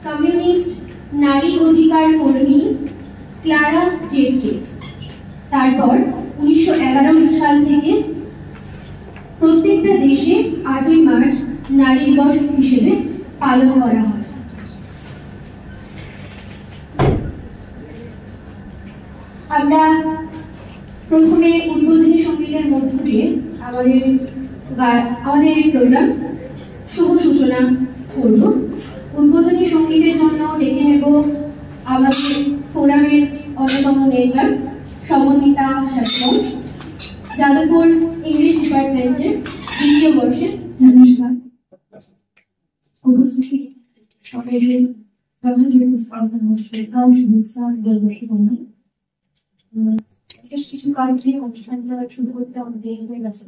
Communist নারী অধিকার কর্মী ক্লারা জেটকে। তারপর 1911 সাল থেকে প্রত্যেকটা দেশে 8ই মার্চ নারী দিবস হিসেবে পালন করা হয়। আমরা প্রথমে উদ্বোধনী সঙ্গীতের মধ্য দিয়ে আমাদের এই প্রোগ্রাম শুভ সূচনা করব। উদ্বোধনী সঙ্গীতের জন্য ডেকে নেব আমাদের ফোরামের অন্যতম মেম্বার সমন্বিতা শাসন, যাদবপুর ইংলিশ ডিপার্টমেন্টের 2য় বর্ষের ছাত্রী। বেশ কিছু কারণ দিয়ে অনুষ্ঠানটা শুরু করতে অনেক দেরি হয়ে গেছে।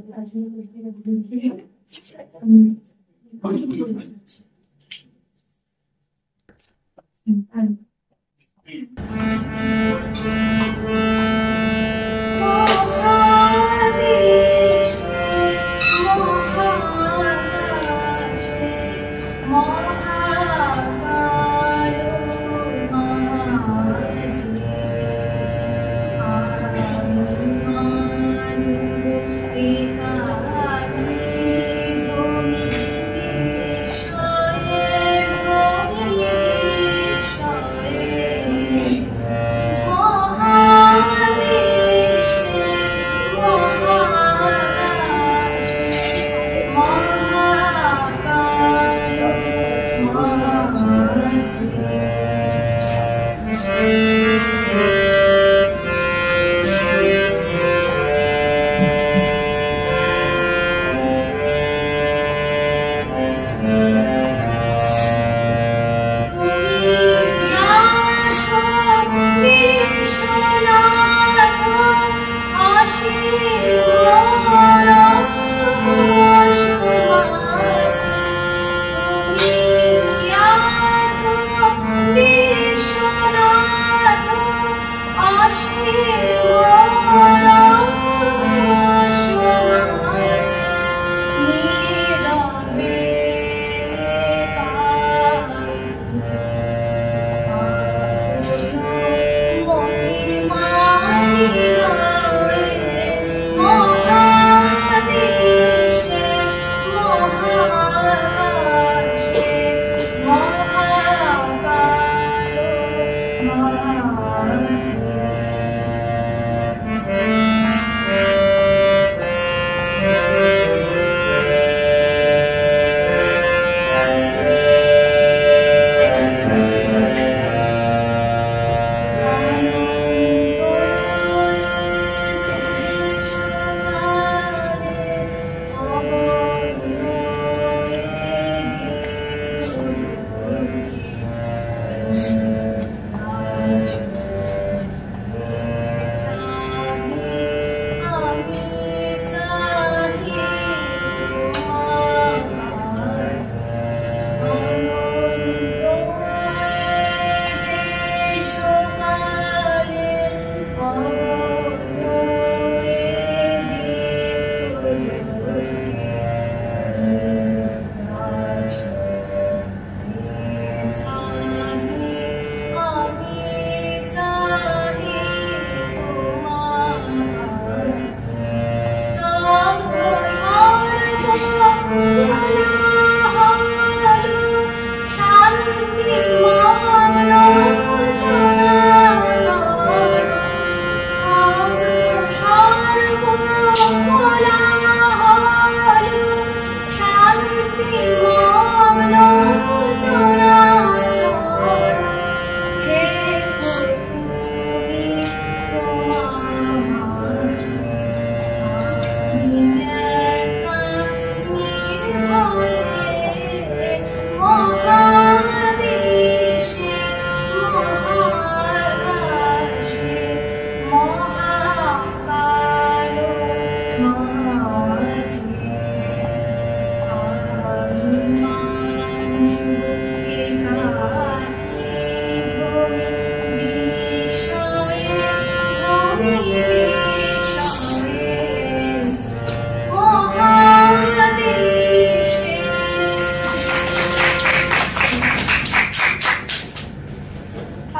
বিশ্বনাথ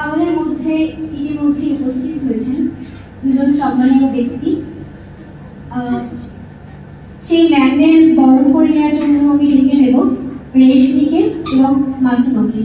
আমাদের মধ্যে ইতিমধ্যে উপস্থিত হয়েছেন দুজন সম্মানীয় ব্যক্তি। সেই ম্যানের বরণ করে নেওয়ার জন্য আমি লিখে নেব রেশমিকে এবং মাসুমাকে।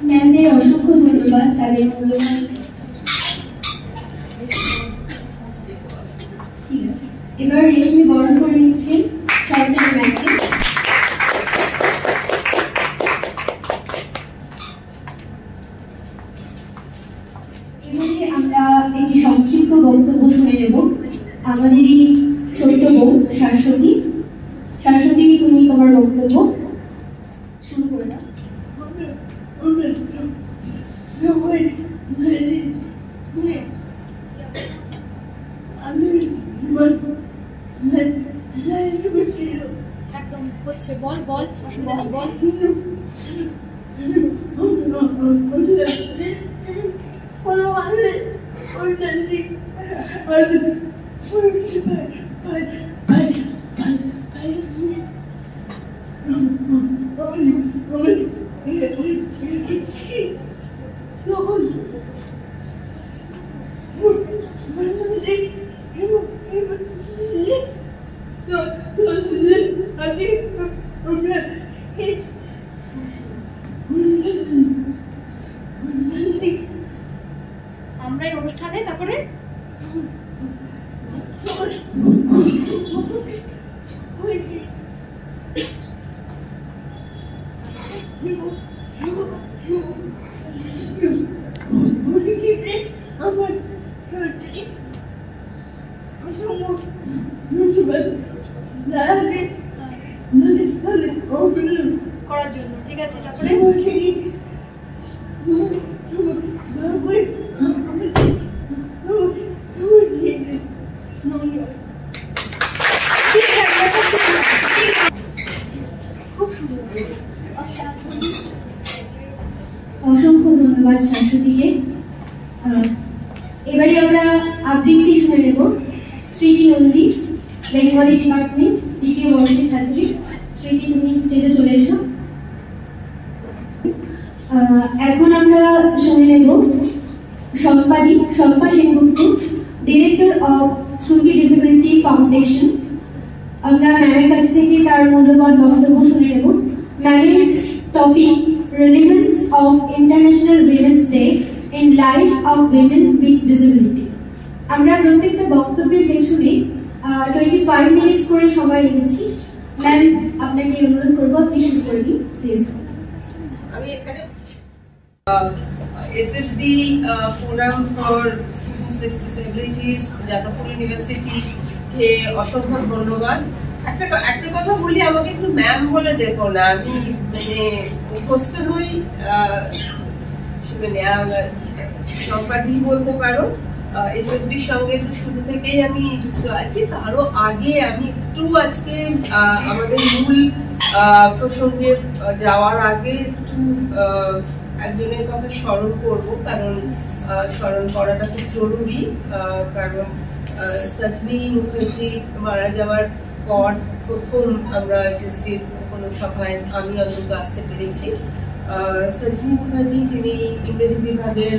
ম্যামদের অসংখ্য ধন্যবাদ তাদের মূল্যবান। এবার রেশমি বরণ করে নিচ্ছেন সরকারি ম্যামকে। এবারে আমরা একটি সংক্ষিপ্ত বক্তব্য শুনে নেব আমাদেরই ছোট বোন শাশ্বতী। শাশ্বতী, তুমি তোমার বক্তব্য শুরু করে দাও। একদম হচ্ছে, বল বল, অসুবিধা নেই, বল। আমরা এই অনুষ্ঠানে তারপরে করার জন্য, ঠিক আছে, তারপরে অসংখ্য ধন্যবাদ শাশ্বতীকে। এবারে আমরা আবৃত্তি শুনে নেব স্মৃতি নন্দী, বেঙ্গলি ডিপার্টমেন্ট, দ্বিতীয় বর্ষের ছাত্রী। স্মৃতি, তুমি স্টেজে চলে এসো। এখন আমরা শুনে নেব Shampa Sengupta, director of Shruti disability foundation. আমরা ম্যামের কাছ থেকে তার মূল্যবান বক্তব্য শুনে নেব। ম্যামের topic relevance of International Women's Day in lifes of women with disability. আমরা প্রত্যেকটা বক্তব্যের পেছনে 25 মিনিটস করে সময় রেখেছি। ম্যাম, আপনাকে অনুরোধ করবো আপনি শুরু করে দিন প্লিজ। আমি এখানে FSD forum for students with disabilities, Jadavpur university কে অসংখ্য ধন্যবাদ। একটা কথা বলি, আমাকে একটু ম্যাম বলে দেখো না, আমি মানে মুখস্থ নই, মানে সম্পাদি বলতে পারো। FSDর সঙ্গে তো শুরু থেকেই আমি যুক্ত আছি, তারও আগে আমি একটু আজকে আমাদের মূল প্রসঙ্গে যাওয়ার আগে একটু একজনের কথা স্মরণ করবো, কারণ স্মরণ করাটা খুব জরুরি। কারণ সজনী মুখার্জি মারা যাওয়ার পর প্রথম আমরা FSDর কোনো সভায় আমি অন্তত আসতে পেরেছি। সজনী মুখার্জি, যিনি ইংরেজি বিভাগের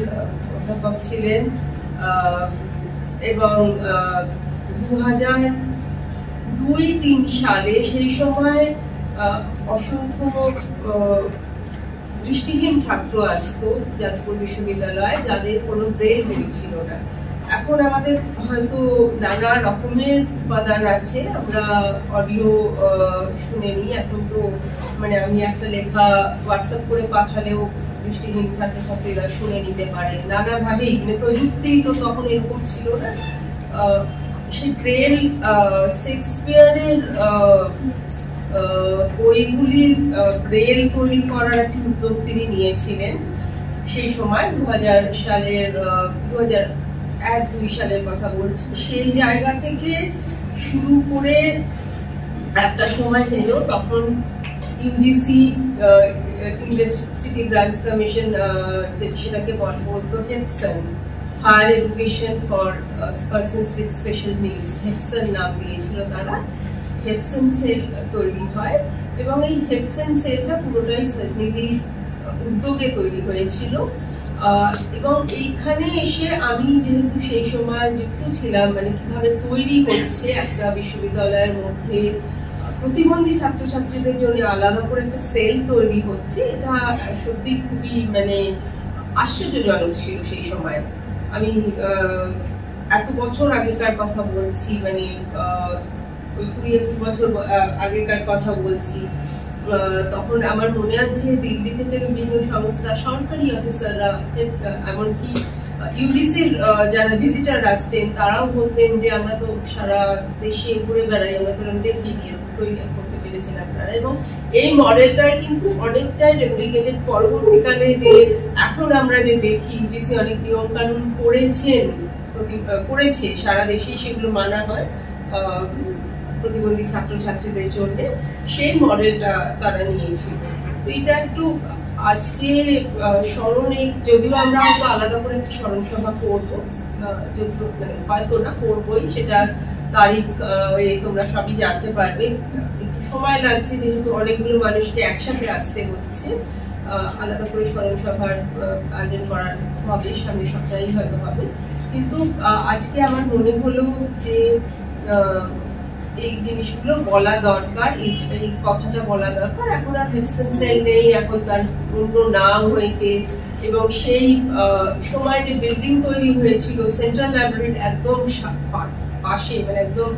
অধ্যাপক ছিলেন এবং 2002-03 সালে সেই সময় অসংখ্য দৃষ্টিহীন ছাত্র আসতো যাদবপুর বিশ্ববিদ্যালয়ে, যাদের কোনো ব্রেন ছিল না। এখন আমাদের হয়তো নানা রকমের উপাদান আছে, আমরা অডিও শুনে নিই। এখন তো মানে আমি একটা লেখা হোয়াটসঅ্যাপ করে পাঠালেও দৃষ্টিহীন ছাত্রছাত্রীরা শুনে নিতে পারে নানাভাবেই, মানে প্রযুক্তি তো তখন এরকম ছিল না। সেই ব্রেল শেক্সপিয়ারের বইগুলি ব্রেল তৈরি করার একটি উদ্যোগ তিনি নিয়েছিলেন সেই সময় 2000 সালের 2001-2 সালের কথা বলছি। সেই জায়গা থেকে শুরু করে একটা সময় এলো, তখন ইউজিসি ইউনিভার্সিটি গ্রান্টস কমিশন, সেটাকে বলতো HEPSN, higher education for persons with special needs, HEPSN নাম দিয়েছিল তারা। হেপসন সেল তৈরি হয় এবং এই হেপসন সেলটা পুরোটাই সজনিদির উদ্যোগে তৈরি হয়েছিল। এবং এইখানে এসে আমি যেহেতু সেই সময় যুক্ত ছিলাম, মানে কিভাবে তৈরি হচ্ছে একটা বিশ্ববিদ্যালয়ের মধ্যে প্রতিবন্ধী ছাত্রছাত্রীদের জন্য আলাদা করে একটা সেল তৈরি হচ্ছে, এটা সত্যি খুবই মানে আশ্চর্যজনক ছিল সেই সময়। আমি এত বছর আগেকার কথা বলছি, মানে 20-21 বছর আগেকার কথা বলছি। তখন আমার মনে আছে দিল্লি থেকে বিভিন্ন সংস্থা, সরকারি অফিসাররা, এমনকি ইউজিসির যারা ভিজিটার আসতেন তারাও বলতেন যে আমরা তো সারা দেশে ঘুরে বেড়াই, আমরা তো দেখিনি, তৈরি করতে পেরেছেন আপনারা। এবং এই মডেলটাই কিন্তু অনেকটাই রেপ্লিকেটেড পরবর্তীকালে, যে এখন আমরা যে দেখি ইউজিসি অনেক নিয়ম কানুন করেছে সারা দেশে, সেগুলো মানা হয় প্রতিবন্ধী ছাত্রছাত্রীদের জন্য, সেই মডেলটা তারা নিয়েছিল। তো এটা একটু আজকে স্মরণে, যদিও আমরা হয়তো আলাদা করে একটি স্মরণ সভা করবো, যদিও মানে হয়তো না করবোই, সেটার তারিখ তোমরা সবই জানতে পারবে। একটু সময় লাগছে যেহেতু অনেকগুলো মানুষকে একসাথে আসতে হচ্ছে, আলাদা করে স্মরণ সভার আয়োজন করার হবে, সামনের সপ্তাহেই হয়তো হবে। কিন্তু আজকে আমার মনে হলো যে এই জিনিসগুলো বলা দরকার, এই কথাটা বলা দরকার। এখন আর হেপসন সেল নেই, এখন তার অন্য নাম হয়েছে। এবং সেই সময় যে বিল্ডিং তৈরি হয়েছিল সেন্ট্রাল লাইব্রেরির একদম পাশে, মানে একদম,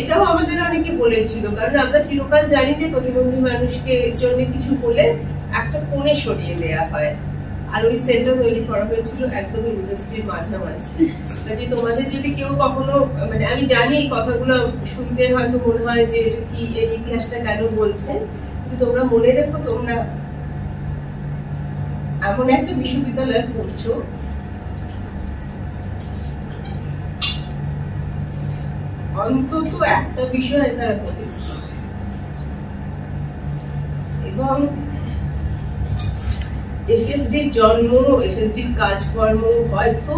এটাও আমাদের অনেকে বলেছিল, কারণ আমরা চিরকাল জানি যে প্রতিবন্ধী মানুষকে জন্য কিছু বলে একটা কোণে সরিয়ে দেয়া হয়, আর ওই সেলটা তৈরি করা হয়েছিল একদম ইউনিভার্সিটির মাঝামাঝি। কাজে তোমাদের যদি কেউ কখনো, মানে আমি জানি এই কথাগুলো শুনতে হয়তো মনে হয় যে এটা কি, এই ইতিহাসটা কেন বলছেন, কিন্তু তোমরা মনে রেখো, তোমরা এমন একটা বিশ্ববিদ্যালয়ে পড়ছো অন্তত একটা বিষয়ে তারা প্রতিষ্ঠিত, এবং এফএসডির জন্ম, এফএসডির কাজকর্ম হয়তো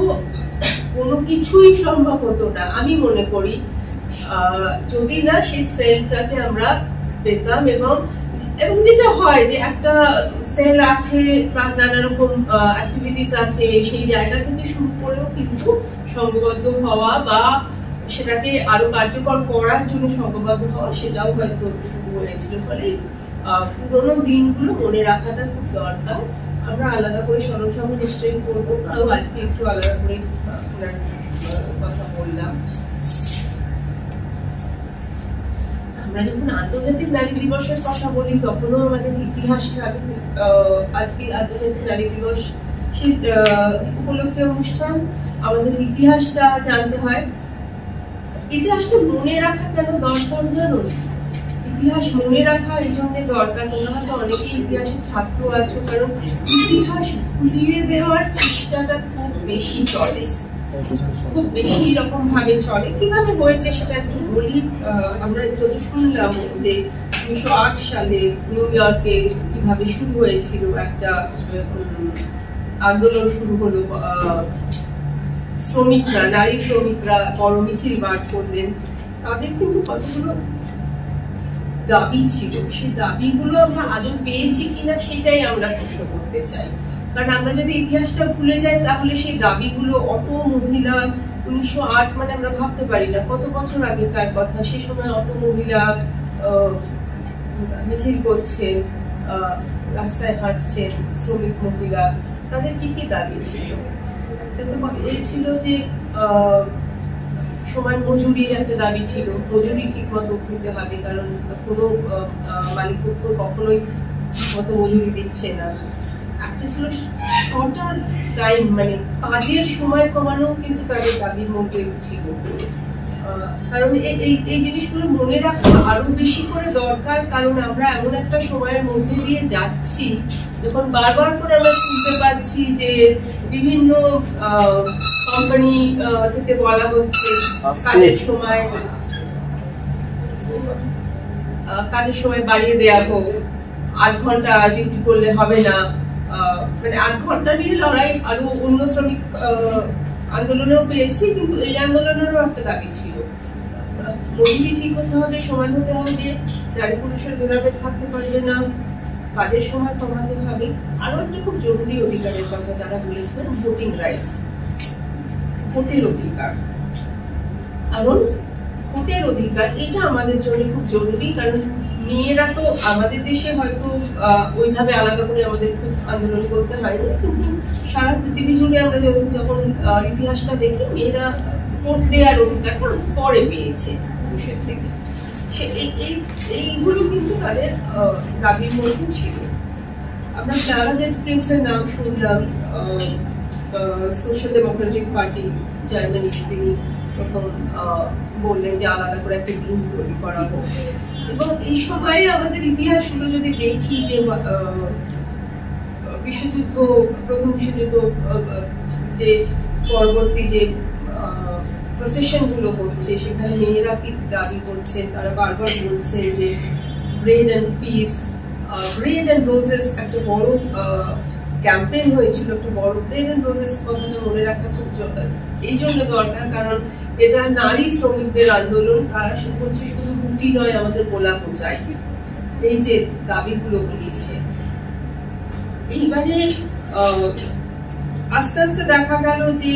কোনো কিছুই সম্ভব হতো না আমি মনে করি, যদি না সেই সেলটাকে আমরা পেতাম। এবং যেটা হয় যে একটা সেল আছে, নানা রকম অ্যাক্টিভিটিস আছে, সেই জায়গা থেকে শুরু করেও কিন্তু সংঘবদ্ধ হওয়া বা সেটাকে আরো কার্যকর করার জন্য সংঘবদ্ধ হওয়া, সেটাও হয়তো শুরু হয়েছিল। ফলে পুরোনো দিনগুলো মনে রাখাটা খুব দরকার। আমরা আলাদা করে স্মরণ সভা নিশ্চয়ই করবো, তাও আজকে একটু আলাদা করে আপনার কথা বললাম। আমরা যখন আন্তর্জাতিক নারী দিবসের কথা বলি, তখনও আমাদের ইতিহাসটা, আজকে আন্তর্জাতিক নারী দিবস, সেই উপলক্ষে অনুষ্ঠান, আমাদের ইতিহাসটা জানতে হয়। ইতিহাসটা মনে রাখা কেন দরকার জানো? ইতিহাস মনে রাখা এই জন্য দরকার, তোমরা হয়তো অনেকেই ইতিহাসের ছাত্র আছো, কারণ ইতিহাস ভুলিয়ে দেওয়ার চেষ্টাটা খুব বেশি চলে, খুব বেশি রকম ভাবে চলে। কিভাবে হয়েছে সেটা একটু বলি। আমরা যত শুনলাম যে 1908 সালে নিউ ইয়র্কে কিভাবে শুরু হয়েছিল একটা আন্দোলন, শুরু হলো, শ্রমিকরা, নারী শ্রমিকরা বড় মিছিল বার করলেন। তাদের কিন্তু কতগুলো দাবি ছিল, সেই দাবিগুলো আমরা আদৌ পেয়েছি কিনা সেটাই আমরা প্রশ্ন করতে চাই। কারণ আমরা যদি ইতিহাসটা ভুলে যাই, তাহলে সেই দাবিগুলো, অত মহিলা, 1908 মানে আমরা ভাবতে পারি না কত বছর আগেকার কথা, সে সময় অত মহিলা মিছিল করছেন, রাস্তায় হাঁটছেন, শ্রমিক মহিলা, তাদের কি কি দাবি ছিল? এই ছিল যে সমান মজুরির একটা দাবি ছিল, মজুরি ঠিক মতো দিতে হবে, কারণ কোনো মালিক পক্ষ কখনোই মতো মজুরি দিচ্ছে না। একটা ছিল শর্টার টাইম, মানে কাজের সময় কমানো, কিন্তু তাদের দাবির মধ্যে ছিল। কারণ এই জিনিসগুলো মনে রাখা আরো বেশি করে দরকার, কারণ আমরা এমন একটা সময়ের মধ্যে দিয়ে যাচ্ছি যখন বারবার করে আমরা শুনতে পাচ্ছি যে বিভিন্ন কোম্পানি থেকে বলা হচ্ছে কাজের সময় বাড়িয়ে দেওয়া হোক, 8 ঘন্টা ডিউটি করলে হবে না, মানে 8 ঘন্টা নিয়ে লড়াই আরো অন্য শ্রমিক আন্দোলনেও পেয়েছি, কিন্তু এই আন্দোলনেরও একটা দাবি ছিল মজুরি ঠিক হতে হবে, সমান হতে হবে, নারী পুরুষের ভেদাভেদ থাকতে পারবে না, কাজের সময় কমাতে হবে। আরো একটা খুব জরুরি অধিকারের কথা তারা বলেছিলেন, ভোটিং রাইটস, ভোটের অধিকার। কারণ ভোটের অধিকার এটা আমাদের জন্য খুব জরুরি, কারণ মেয়েরা তো আমাদের দেশে হয়তো ওইভাবে আলাদা করে আমাদের খুব আন্দোলন করতে হয়নি, কিন্তু সারা পৃথিবী জুড়ে আমরা যখন ইতিহাসটা দেখি মেয়েরা ভোট দেওয়ার অধিকারটা পরে পেয়েছে পুরুষের থেকে। এইগুলো কিন্তু তাদের দাবির মধ্যে ছিল। আমরা ক্লারা জেটকিন্সের নাম শুনলাম, সোশ্যাল ডেমোক্রেটিক পার্টি জার্মানি, তিনি প্রথম বললেন যে আলাদা করে একটা দিন তৈরি করা হোক। এবং এই সময়ে আমাদের ইতিহাসগুলো যদি দেখি যে বিশ্বযুদ্ধ, প্রথম বিশ্বযুদ্ধ যে পরবর্তী যে প্রসেশন গুলো হচ্ছে, সেখানে মেয়েরা কি দাবি করছেন, তারা বারবার বলছেন যে bread and piece, bread and roses একটা বড় ক্যাম্পেইন হয়েছিল, একটা বড় ব্রেড অ্যান্ড রোজেস কথাটা মনে রাখা খুব এই জন্য দরকার, কারণ এটা নারী শ্রমিকদের আন্দোলন। তারা বলছে শুধু রুটি নয়, আমাদের গোলাপও চাই, এই যে দাবিগুলো বলেছে। এইবারে আস্তে আস্তে দেখা গেল যে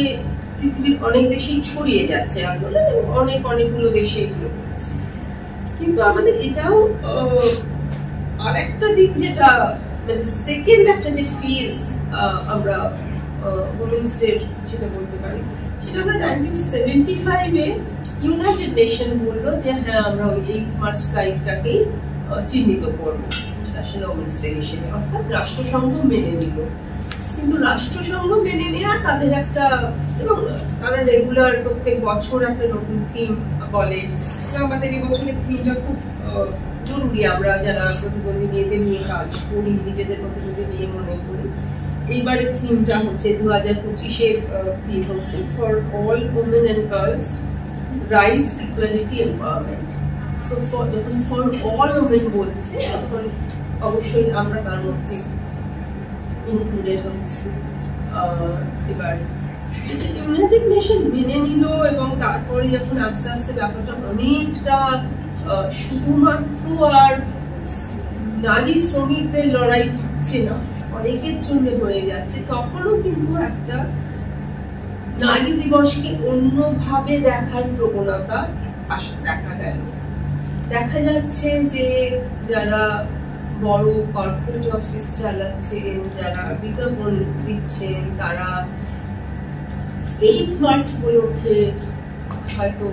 পৃথিবীর অনেক দেশেই ছড়িয়ে যাচ্ছে আন্দোলন, এবং অনেকগুলো দেশে এগুলো হচ্ছে। কিন্তু আমাদের এটাও আর একটা দিক, যেটা মানে সেকেন্ড একটা যে ফেজ আমরা উইমেন্স ডে যেটা বলতে পারি, সেটা আমরা 1975-এ ইউনাইটেড নেশন বললো যে হ্যাঁ আমরা ওই 8 মার্চ তারিখটাকেই চিহ্নিত করবো ইন্টারন্যাশনাল উইমেন্স ডে হিসেবে, অর্থাৎ রাষ্ট্রসংঘ মেনে নিল। কিন্তু রাষ্ট্রসংঘ মেনে নেওয়া তাদের একটা, এবং তারা রেগুলার প্রত্যেক বছর একটা নতুন থিম বলে। আমাদের এই বছরের থিমটা খুব জরুরি, আমরা যারা প্রতিবন্ধী মেয়েদের নিয়ে কাজ করি, নিজেদের প্রতিবন্ধী নিয়ে মনে করি। এইবারের থিমটা হচ্ছে 2025-এর থিম হচ্ছে for all women and girls rights, equality, empowerment. So যখন ফর অল ওমেন বলছে, তখন অবশ্যই আমরা তার মধ্যে ইনক্লুডেড হচ্ছে। এবার ইউনাইটেড নেশন মেনে নিল, এবং তারপরে যখন আস্তে আস্তে ব্যাপারটা অনেকটা শুধুমাত্র আর নারী শ্রমিকদের লড়াই থাকছে না, অনেকের জন্য হয়ে যাচ্ছে, তখনও কিন্তু একটা নারী দিবসকে অন্যভাবে দেখার প্রবণতা দেখা গেল। দেখা যাচ্ছে যে যারা বড় কর্পোরেট অফিস চালাচ্ছেন, যারা বিজ্ঞাপন দিচ্ছেন, তারা 8 মার্চ উপলক্ষে হয়তো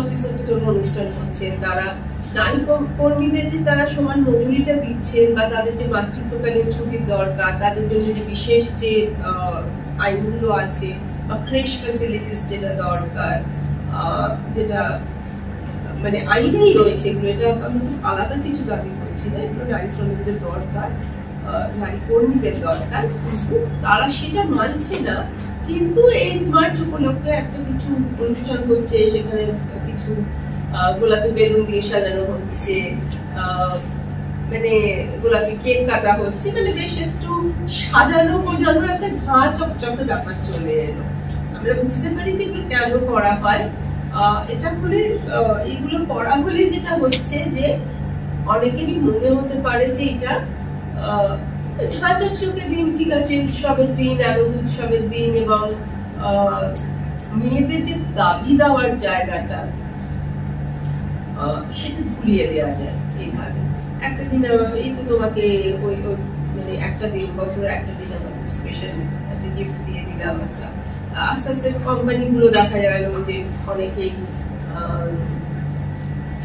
অফিসের জন্য অনুষ্ঠান করছেন, তারা নারী কর্মীদের যে তারা সমান মজুরিটা দিচ্ছেন, বা তাদের যে মাতৃত্বকালীন ছুটির দরকার, তাদের জন্য যে বিশেষ যে আইনগুলো আছে, বা ক্রেশ ফ্যাসিলিটিস যেটা দরকার, যেটা মানে আইনেই রয়েছে, এগুলো এটা আমি আলাদা কিছু দাবি করছি না, এগুলো নারী শ্রমিকদের দরকার, নারী কর্মীদের দরকার, কিন্তু তারা সেটা মানছে না। কিন্তু 8 মার্চ উপলক্ষে একটা কিছু অনুষ্ঠান হচ্ছে, সেখানে কিছু গোলাপি বেলুন দিয়ে সাজানো হচ্ছে, মানে গোলাপি কেক কাটা হচ্ছে, মানে বেশ একটু সাজানো গোজানো একটা ঝাঁ চকচকে ব্যাপার চলে এলো। আমরা বুঝতে পারি যে এগুলো কেন করা হয়। এটা হলে এইগুলো করা হলে যেটা হচ্ছে যে অনেকেরই মনে হতে পারে যে এটা ঝাঁ চকচকে দিন, ঠিক আছে, উৎসবের দিন, আনন্দ উৎসবের দিন, এবং মেয়েদের যে দাবি দেওয়ার জায়গাটা সেটা ভুলিয়ে দেওয়া যায় এইভাবে। একটা দিন এই তো তোমাকে ওই মানে একটা দিন, বছরে একটা দিন আমাকে স্পেশাল একটা গিফট দিয়ে দিলাম একটা। আস্তে আস্তে কোম্পানিগুলো দেখা গেল যে অনেকেই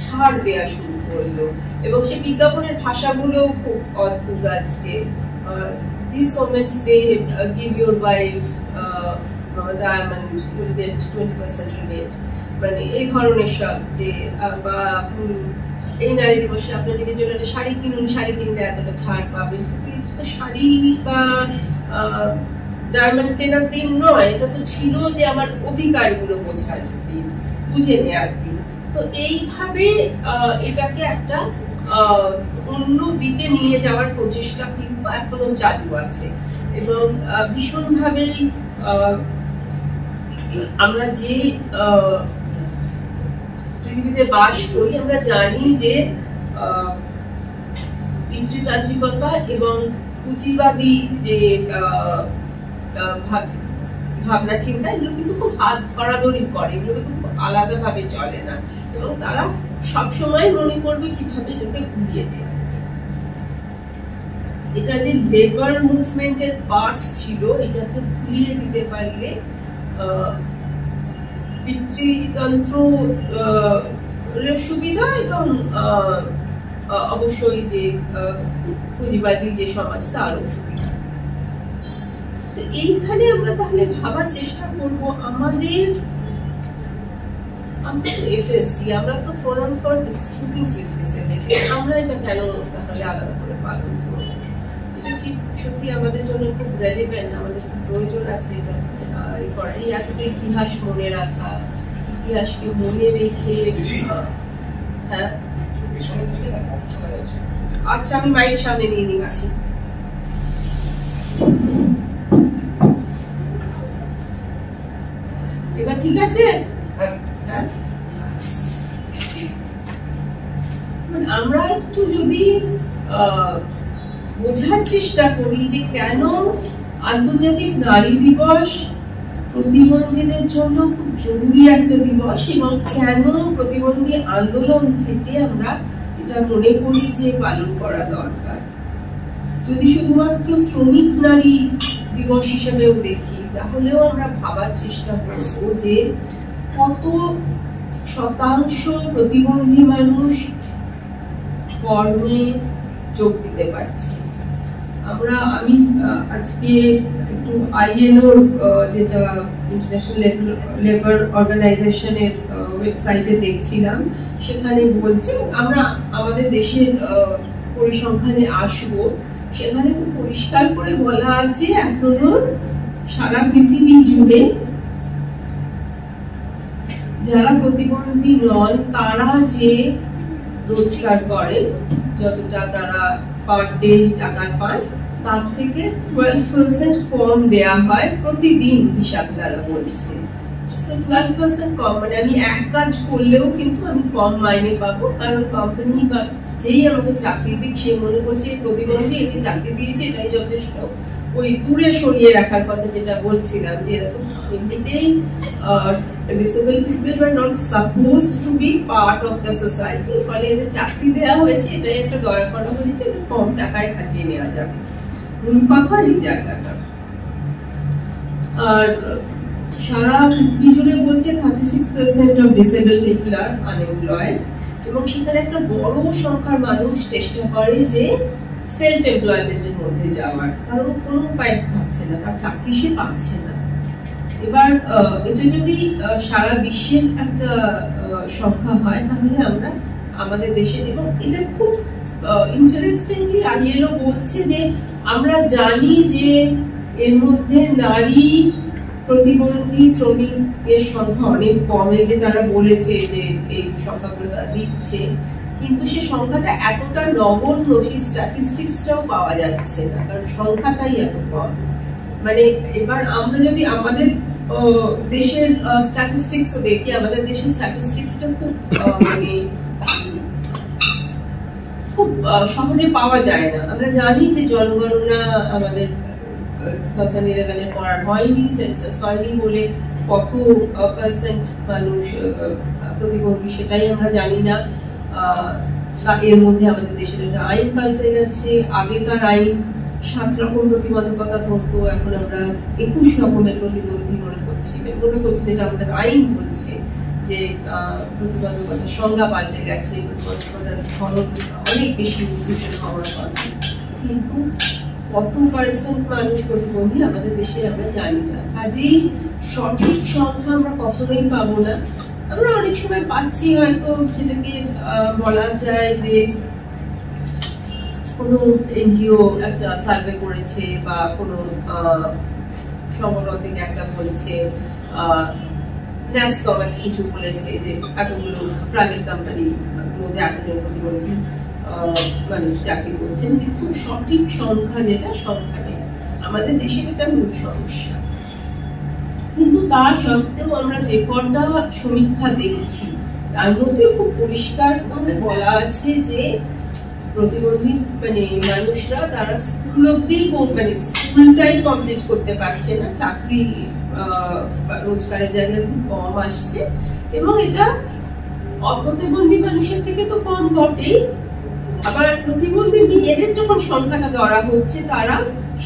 ছাড় দেওয়া শুরু করলো, এবং সেই বিজ্ঞাপনের ভাষাগুলো খুব অদ্ভুত। আজকে this women's day, give your wife diamond, you will get 20% rebate, মানে এই ধরনের সব যে, বা আপনি এই নারী দিবসে আপনার নিজের জন্য একটা শাড়ি কিনুন, শাড়ি কিনলে এতটা ছাড় পাবেন। শাড়ি বা ডায়মন্ড কেনার দিন নয়, এটা তো ছিল যে আমার অধিকারগুলো বুঝে নেওয়ার দিন। তো এইভাবে এটাকে একটা অন্য দিকে নিয়ে যাওয়ার প্রচেষ্টা কিন্তু এখনো চালু আছে এবং ভীষণভাবেই আমরা যে পৃথিবীতে বাস করি আমরা জানি যে পিতৃতান্ত্রিকতা এবং পুঁজিবাদী যে ভাবনা চিন্তা এগুলো কিন্তু খুব হাত ধরাধরি করে, এগুলো কিন্তু খুব আলাদা ভাবে চলে না এবং তারা সবসময় মনে করবে কিভাবে এটাকে ঘুরিয়ে দেওয়া যায়। এটা যে লেবার মুভমেন্টের পার্ট ছিল, এটাকে ঘুরিয়ে দিতে পারলে পিতৃতন্ত্র সুবিধা এবং অবশ্যই যে পুঁজিবাদী যে সমাজ তারও সুবিধা। তো এইখানে আমরা তাহলে ভাবার চেষ্টা করব আমাদের, আমরা তো এফএসডি, আমরা তো forum for students with disability, আমরা এটা কেন তাহলে আলাদা করে পালন করব? এটা কি সত্যি আমাদের জন্য খুব রেলিভেন্ট? আমাদের খুব প্রয়োজন আছে এটা করার? এই এতটা ইতিহাস মনে রাখা, ইতিহাসকে মনে রেখে। হ্যাঁ আচ্ছা, আমি মাইক সামনে নিয়ে নিচ্ছি। এবার ঠিক আছে? আমরা একটু যদি বোঝার চেষ্টা করি যে কেন আন্তর্জাতিক নারী দিবস প্রতিবন্ধীদের জন্য খুব জরুরি একটা দিবস এবং কেন প্রতিবন্ধী আন্দোলন থেকে আমরা এটা মনে করি যে পালন করা দরকার। যদি শুধুমাত্র শ্রমিক নারী দিবস হিসেবেও দেখি তাহলেও আমরা ভাবার চেষ্টা করব যে কত শতাংশ প্রতিবন্ধী মানুষ কর্মে যোগ দিতে পারছে। আমি আজকে একটু আইএলও যেটা ইন্টারন্যাশনাল লেবার অর্গানাইজেশনের ওয়েবসাইটে দেখছিলাম, সেখানে বলছে আমরা আমাদের দেশের পরিসংখ্যানে আসবো, সেখানে পরিষ্কার করে বলা আছে এখনো সারা পৃথিবী জুড়ে যারা প্রতিবন্ধী নন তারা যে রোজগার করে, যতটা তারা পার ডে টাকা পান, তার থেকে 12% কম দেয়া হয় প্রতিদিন, হিসাব দ্বারা বলছে। 12% কম, মানে আমি এক কাজ করলেও কিন্তু আমি কম মাইনে পাবো, কারণ কোম্পানি বা যেই আমাকে চাকরি দিক সে মনে করছে প্রতিবন্ধী একে চাকরি দিয়েছে এটাই যথেষ্ট। ওই দূরে সরিয়ে রাখার কথা যেটা বলছিলাম, যে এরা তো এমনিতেই disabled people were not supposed to be part of the society, ফলে এদের চাকরি দেওয়া হয়েছে, এটাই একটা দয়া করা হয়েছে, কম টাকায় খাটিয়ে নেওয়া যাবে। মূল কথা এই জায়গাটা। আর সারা পৃথিবী জুড়ে বলছে 36% of disabled people are unemployed, এবং সেখানে একটা বড় সংখ্যার মানুষ চেষ্টা করে যে সেলফ এমপ্লয়মেন্টের মধ্যে যাওয়ার, কারণ কোনো উপায় পাচ্ছে না, তার চাকরি সে পাচ্ছে না। এবার এটা যদি সারা বিশ্বের একটা সংখ্যা হয় তাহলে আমরা আমাদের দেশে, এবং এটা খুব ইন্টারেস্টিংলি আইএলও বলছে যে আমরা জানি যে এর মধ্যে নারী প্রতিবন্ধী শ্রমিকের সংখ্যা অনেক কমে, যে তারা বলেছে যে এই সংখ্যাগুলো তারা দিচ্ছে, কিন্তু সে সংখ্যাটা এতটা নগণ্য, সেই স্ট্যাটিস্টিক্সটাও পাওয়া যাচ্ছে না, কারণ সংখ্যাটাই এত কম। মানে এবার আমরা যদি আমাদের দেশের স্ট্যাটিস্টিক্সও দেখি, আমাদের দেশের স্ট্যাটিস্টিক্সটা খুব সহজে পাওয়া যায় না। আমরা জানি যে জনগণনা আমাদের 2011 করা হয়নি, সেন্সাস হয়নি বলে কত পার্সেন্ট মানুষ প্রতিবন্ধী সেটাই আমরা জানি না। এর মধ্যে আমাদের দেশের একটা আইন পাল্টে গেছে, আগেকার আইন 7 রকম প্রতিবন্ধকতা ধরতো, এখন আমরা 21 রকমের প্রতিবন্ধী মনে করছি, এটা আমাদের আইন বলছে যে প্রতিবন্ধকতার সংজ্ঞা পাল্টে গেছে, প্রতিবন্ধকতার ধরন অনেক বেশি উন্নত হওয়ার কথা, কিন্তু কত পার্সেন্ট মানুষ প্রতিবন্ধী আমাদের দেশে আমরা জানি না। কাজেই সঠিক সংখ্যা আমরা কখনোই পাবো না। আমরা অনেক সময় পাচ্ছি হয়তো যেটাকে বলা যায় যে কোনো এনজিও একটা সার্ভে করেছে বা কোনো সংগঠন থেকে একটা বলছে, ন্যাসকম একটা কিছু বলেছে যে এতগুলো প্রাইভেট কোম্পানির মধ্যে এতজন প্রতিবন্ধী মানুষ চাকরি করছেন, কিন্তু সঠিক সংখ্যা যেটা সংখ্যা নেই আমাদের দেশের, এটা মূল সমস্যা। কিন্তু তা সত্ত্বেও আমরা যে কটা সমীক্ষা দেখছি তার মধ্যে খুব পরিষ্কার ভাবে বলা আছে যে প্রতিবন্ধী মানুষরা তারা স্কুল অব্দি স্কুলটাই কমপ্লিট করতে পারছে না, চাকরি রোজগারের জায়গায় খুব কম আসছে, এবং এটা অপ্রতিবন্ধী মানুষের থেকে তো কম বটেই, আবার প্রতিবন্ধী মেয়েদের যখন সংখ্যাটা ধরা হচ্ছে তারা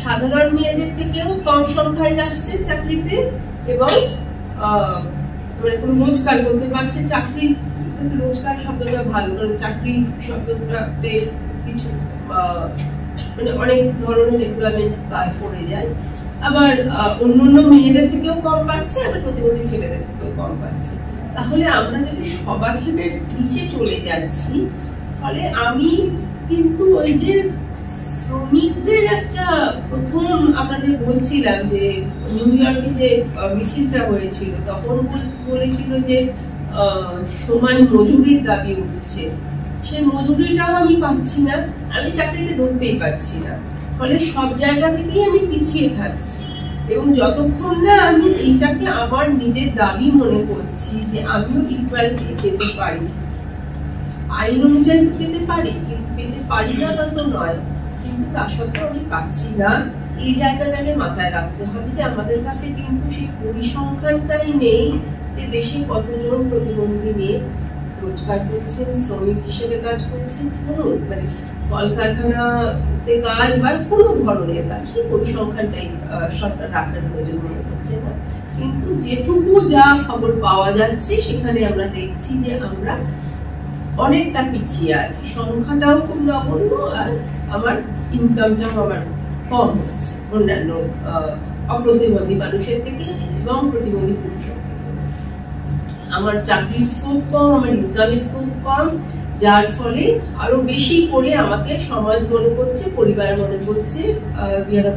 সাধারণ মেয়েদের থেকেও কম সংখ্যায় আসছে চাকরিতে, এবং রোজগার করতে পারছে। চাকরি রোজগার শব্দটা ভালো, কারণ চাকরি শব্দটাতে কিছু অনেক ধরনের এমপ্লয়মেন্ট পড়ে যায়, আবার অন্যান্য মেয়েদের থেকেও কম পাচ্ছে, আবার প্রতিবন্ধী ছেলেদের থেকেও কম পাচ্ছে। তাহলে আমরা যদি সবার জন্য নিচে চলে যাচ্ছি, ফলে আমি কিন্তু ওই যে শ্রমিকদের একটা প্রথম আমরা যে বলছিলাম যে নিউ ইয়র্কে যে মিছিলটা হয়েছিল তখন বলেছিল যে সমান মজুরির দাবি উঠছে, সেই মজুরিটাও আমি পাচ্ছি না, আমি চাকরিতে ধরতেই পাচ্ছি না, ফলে সব জায়গা থেকেই আমি পিছিয়ে থাকছি। এবং যতক্ষণ না আমি এইটাকে আমার নিজের দাবি মনে করছি যে আমিও ইকুয়ালিটি পেতে পারি, আইন অনুযায়ী পেতে পারি, কিন্তু পেতে পারি না তা তো নয়, কিন্তু তা সত্ত্বেও আমি পাচ্ছি না, এই জায়গাটাকে মাথায় রাখতে হবে যে আমাদের কাছে কিন্তু সেই পরিসংখ্যানটাই নেই যে দেশে কতজন প্রতিবন্ধী মেয়ে রোজগার করছেন, শ্রমিক হিসেবে কাজ করছেন, কোনো কলকারখানাতে কাজ বা কোনো ধরনের কাজ, সেই পরিসংখ্যানটাই সরকার রাখার প্রয়োজন মনে করছে না। কিন্তু যেটুকু যা খবর পাওয়া যাচ্ছে সেখানে আমরা দেখছি যে আমরা অনেকটা পিছিয়ে আছি, সংখ্যাটাও খুব নগণ্য, আর আমার ইনকামটাও আমার কম হচ্ছে অন্যান্য অপ্রতিবন্ধী মানুষের থেকে এবং প্রতিবন্ধী পুরুষের থেকে। আমার চাকরির স্কোপ কম, আমার ইনকামের স্কোপ কম, যার ফলে আরো বেশি করে আমাকে সমাজ মনে করছে, পরিবার মনে করছে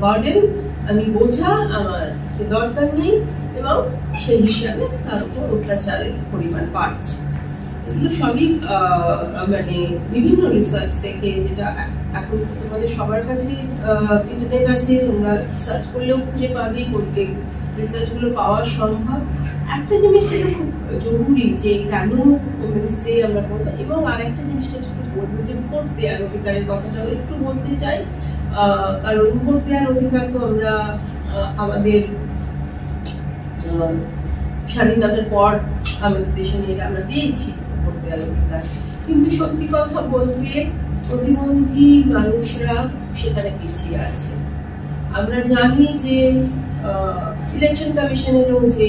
বার্ডেন, আমি বোঝা, আমার দরকার নেই, এবং সেই হিসাবে তার উপর অত্যাচারের পরিমাণ বাড়ছে। এগুলো সবই বিভিন্ন রিসার্চ থেকে, যেটা এখন তোমাদের সবার কাছে ইন্টারনেট আছে, তোমরা সার্চ করলেও খুঁজে পাবে, করলে রিসার্চ গুলো পাওয়া সম্ভব। একটা জিনিস যেটা খুব জরুরি যে কেন ওমেন্স ডে আমরা করবো, এবং আরেকটা জিনিসটা একটু বলবো যে ভোট দেওয়ার অধিকারের কথাটাও একটু বলতে চাই, কারণ ভোট দেওয়ার অধিকার তো আমরা আমাদের স্বাধীনতার পর আমাদের দেশে মেয়েরা আমরা পেয়েছি ভোট দেওয়ার অধিকার, কিন্তু সত্যি কথা বলতে প্রতিবন্ধী মানুষরা সেখানে পিছিয়ে আছে। আমরা জানি যে ইলেকশন কমিশনেরও যে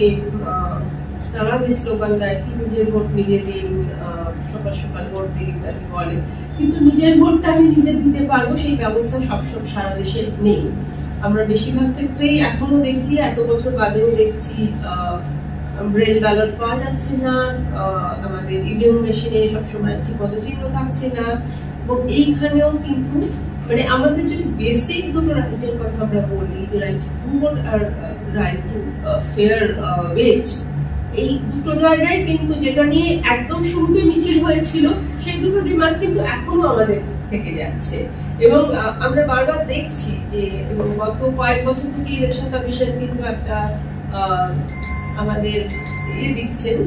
তারা যে স্লোগান দেয় কি নিজের ভোট নিজে দিন, সকাল সকাল ভোট দিন ইত্যাদি বলে, কিন্তু নিজের ভোটটা আমি নিজে দিতে পারবো সেই ব্যবস্থা সব সারা দেশে নেই। আমরা বেশিরভাগ ক্ষেত্রেই এখনো দেখছি, এত বছর বাদেও দেখছি ব্রেল ব্যালট পাওয়া যাচ্ছে না, আমাদের ইভিএম মেশিনে সবসময় ঠিক মতো চিহ্ন থাকছে না, এবং এইখানেও কিন্তু আমাদের যদি বেসিক দুটো রাইটের কথা আমরা বলি, যে রাইট টু ভোট আর রাইট টু ফেয়ার ওয়েজ, এই দুটো জায়গায় কিন্তু যেটা নিয়ে একদম শুরুতে মিছিল হয়েছিল সেই দুটো ডিমান্ড কিন্তু এখনো আমাদের থেকে যাচ্ছে। এবং আমরা বারবার দেখছি যে, এবং গত কয়েক বছর থেকে ইলেকশন কমিশন কিন্তু একটা আমাদের দিচ্ছেন,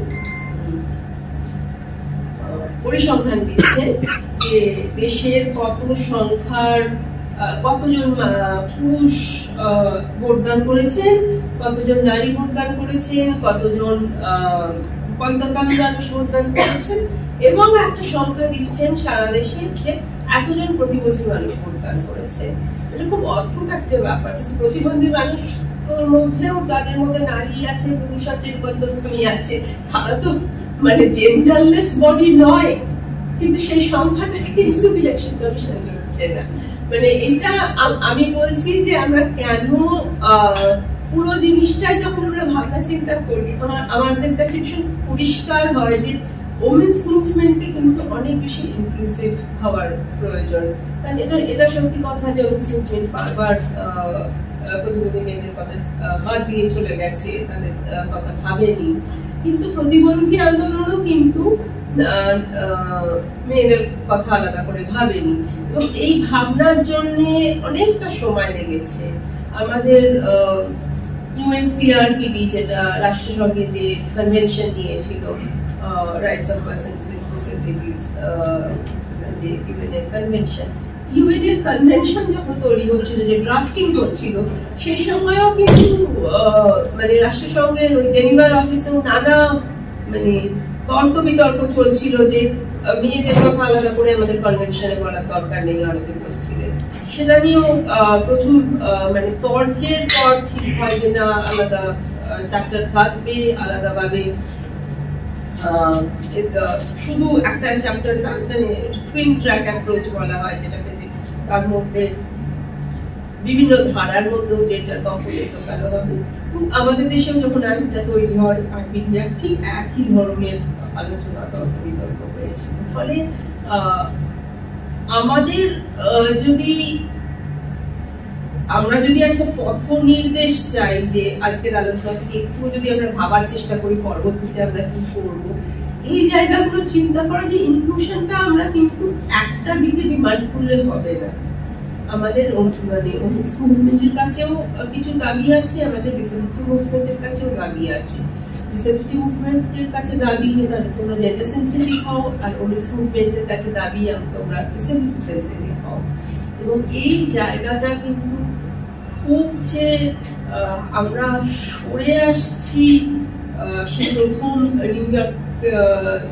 পরিসংখ্যান দিচ্ছেন যে দেশের কত সংখ্যার কতজন পুরুষ ভোটদান করেছেন, কতজন নারী ভোটদান করেছেন, কতজন পন্তকামী মানুষ ভোটদান করেছেন, এবং একটা সংখ্যা দিচ্ছেন সারা দেশে যে এতজন প্রতিবন্ধী মানুষ ভোটদান করেছে। এটা খুব অদ্ভুত একটা ব্যাপার। প্রতিবন্ধী মানুষ মধ্যেও তাদের মধ্যে নারী আছে, পুরুষ আছে, পন্তকামী আছে, তারা তো জেন্ডারলেস বডি নয়, কিন্তু সেই সংখ্যাটা কিন্তু ইলেকশন কমিশন দিচ্ছে না। এটা আমি বলছি যে আমরা কেন পুরো জিনিসটা যখন আমরা ভাবনা চিন্তা করি, আমাদের কাছে ভীষণ পরিষ্কার হয় যে ওমেন্স মুভমেন্টে কিন্তু অনেক বেশি ইনক্লুসিভ হওয়ার প্রয়োজন। কারণ এটা সত্যি কথা যে ওমেন্স মুভমেন্ট বারবার প্রতিবন্ধী মেয়েদের কথা বাদ দিয়ে চলে গেছে, তাদের কথা ভাবেনি। কিন্তু প্রতিবন্ধী আন্দোলনও কিন্তু মেয়েদের কথা আলাদা করে ভাবেনি, এবং এই ভাবনার জন্য অনেকটা সময় লেগেছে। আমাদের UNCRPD, যেটা রাষ্ট্রসংঘে যে কনভেনশন নিয়েছিল rights of persons with disabilities, যে ইউএনের কনভেনশন, ইউএনের কনভেনশন যখন তৈরি হচ্ছিল, যে ড্রাফটিং হচ্ছিল, সেই সময়ও কিন্তু মানে রাষ্ট্রসংঘের ওই জেনিভার অফিসেও নানা মানে তর্ক বিতর্ক চলছিল যে মেয়েদের কথা আলাদা করে আমাদের কনভেনশনে বলার দরকার নেই, অনেকে বলছিলেন। সেটা নিয়েও প্রচুর মানে তর্কের পর ঠিক হয় যে না, আলাদা চ্যাপ্টার থাকবে, আলাদাভাবে শুধু একটা চ্যাপ্টার না, মানে টুইন ট্র্যাক অ্যাপ্রোচ বলা হয় যেটাকে, যে তার মধ্যে বিভিন্ন ধারার মধ্যেও যেটা কম্পোনেন্ট ঢোকানো হবে। আমাদের দেশেও যখন আইনটা তৈরি হয় আরপিডি অ্যাক্ট, ঠিক একই ধরনের আলোচনা তর্ক বিতর্ক হয়েছিল। ফলে আমাদের আমরা যদি একটা পথ নির্দেশ চাই, যে আজকের আলোচনা থেকে একটু যদি আমরা ভাবার চেষ্টা করি পরবর্তীতে আমরা কি করব, এই জায়গাগুলো চিন্তা করা, যে ইনক্লুশনটা আমরা কিন্তু একটা দিকে ডিমান্ড করলে হবে না। আমাদের মানে মুভমেন্টের কাছেও কিছু দাবি আছে, আমাদের ডিসেবিলিটি মুভমেন্টের কাছেও দাবি আছে। ডিসেবিলিটি মুভমেন্টের কাছে দাবি যে তোমরা জেন্ডার সেন্সিটিভ হও, আর ওমেন্স মুভমেন্টের কাছে দাবি তোমরা ডিসেবিলিটি সেন্সিটিভ হও। এবং এই জায়গাটা কিন্তু খুব যে আমরা সরে আসছি সেই প্রথম নিউ ইয়র্ক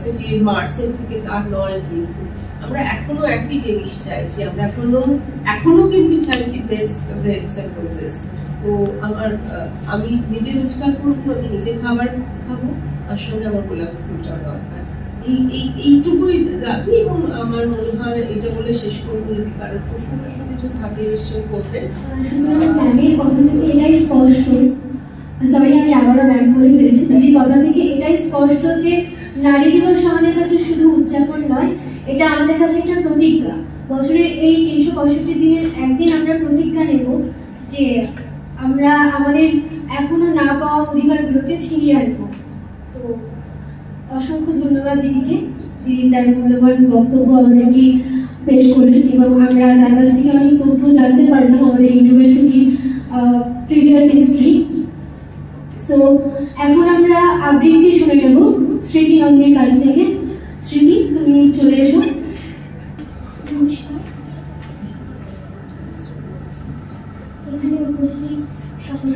সিটির মার্চের থেকে, তার নয়। কিন্তু আমরা এখনো একই জিনিস চাইছি, আমরা এখনো কিন্তু চাইছি ব্রেডস এন্ড রোজেস। তো আমি নিজে রোজগার করবো, আমি নিজে খাবার খাবো, তার সঙ্গে আমার গোলাপ ফুলটা দরকার। এইটুকুই দাবি। এবং আমার মনে হয় এটা বলে শেষ করবো, যদি কারোর প্রশ্ন কিছু থাকে নিশ্চয়ই করবে। ম্যামের কথা থেকে এটাই স্পষ্ট, সরি আমি আবারও ম্যাম বলে ফেলেছি, দিদির কথা থেকে এটাই স্পষ্ট যে নারী দিবস আমাদের কাছে শুধু উদযাপন নয়, এটা আমাদের কাছে একটা প্রতিজ্ঞা। বছরের এই 365 দিনের একদিন আমরা প্রতিজ্ঞা নেব যে আমরা আমাদের এখনো না পাওয়া অধিকারগুলোকে ছিনিয়ে আনবো। তো অসংখ্য ধন্যবাদ দিদিকে, দিদি তার মূল্যবান বক্তব্য আমাদেরকে পেশ করলেন, এবং আমরা তার কাছ থেকে অনেক তথ্য জানতে পারলাম আমাদের ইউনিভার্সিটির প্রিভিয়াস হিস্ট্রি। সো এখন আমরা আবৃত্তি শুনে নেব স্মৃতি নন্দীর কাছ থেকে। স্মৃতি, তুমি চলে এসো। এখানে উপস্থিত সকল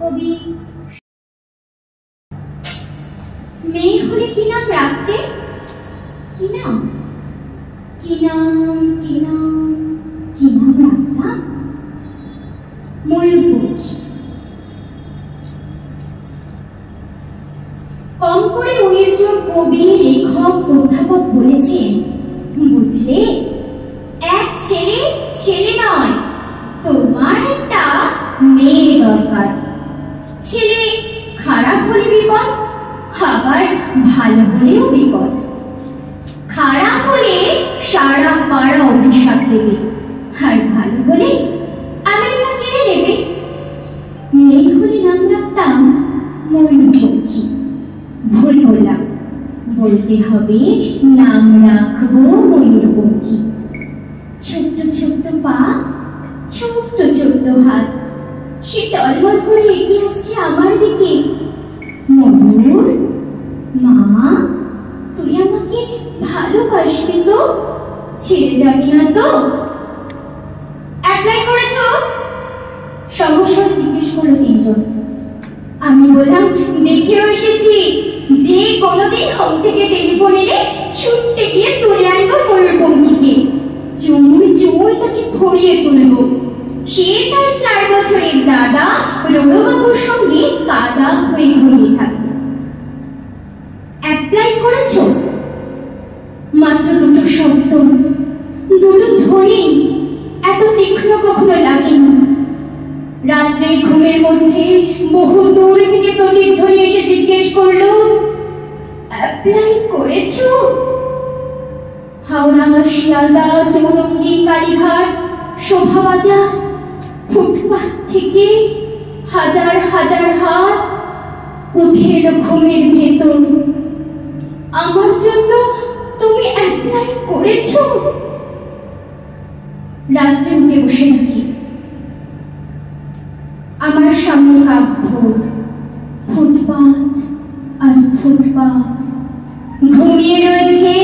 কবি মেয়ে হলে কি নাম রাখতে? কি নাম রাখতাম? ময়ূরপঙ্খী। কম করে 19 জন কবি, লেখক, অধ্যাপক বলেছেন, বুঝলে, এক ছেলে নয়, তোমার একটা মেয়ে দরকার। ছেলে খারাপ হলে বিপদ, আবার ভালো হলেও বিপদ। খারাপ হলে সারা পাড়া অভিশাপ দেবে, আর ভালো হলে আমেরিকা কেড়ে নেবে। মেয়ে হলে নাম রাখতাম ময়ূরপঙ্খী। ভুল বললাম, বলতে হবে নাম রাখবো ময়ূরপঙ্খী। ছোট্ট ছোট্ট পা, ছোট্ট ছোট্ট হাত, সে টলমল করে এগিয়ে আসছে আমার দিকে। ময়ূর, মা, তুই আমাকে ভালোবাসবি তো? ছেড়ে যাবি না তো? অ্যাপ্লাই করেছো? সমস্যা জিজ্ঞেস করলো 3 জন। আমি বললাম, দেখেও এসেছি, যে কোনোদিন হোম থেকে টেলিফোন এলে ছুটতে গিয়ে তুলে আনবো ময়ূরপঙ্খীকে, চুমুই তাকে ভরিয়ে তুলবো। সে তার 4 বছরের দাদা রণবাবুর সঙ্গে কাদা হয়ে ঘুরিয়ে থাকবে। অ্যাপ্লাই করেছো? মাত্র 2টো শব্দ, 2টো ধ্বনি, এত তীক্ষ্ণ কখনো লাগেনি। রাত্রে ঘুমের মধ্যে বহু দূর থেকে প্রতিধ্বনি এসে জিজ্ঞেস করলো, অ্যাপ্লাই করেছো? হাওড়া, শিয়ালদা, চৌরঙ্গি, কালীঘাট, শোভাবাজার, ফুটপাত থেকে হাজার হাজার হাত উঠের ঘুমের ভেতর। আমার জন্য তুমি অ্যাপ্লাই করেছো? রাত্রে উঠে বসে থাকি, আমার সামনে কাব্য, ফুটপাত আর ফুটপাত। ঘুমিয়ে রয়েছে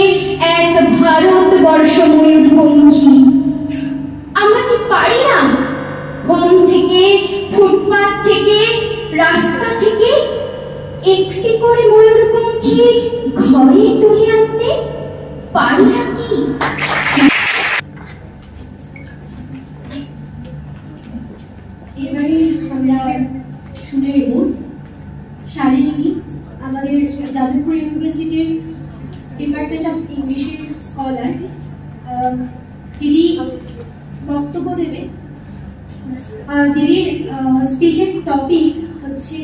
এক ভারতবর্ষ ময়ূরপঙ্খী। আমরা কি পারি না হোম থেকে, ফুটপাত থেকে, রাস্তা থেকে একটি করে ময়ূরপঙ্খী ঘরে তুলে আনতে পারি না কি? এবারে আমরা শুনে নেব শালিনী, আমাদের যাদবপুর ইউনিভার্সিটির ডিপার্টমেন্ট অফ ইংলিশের স্কলার। দিদি বক্তব্য দেবে। দিদির স্পিচের টপিক হচ্ছে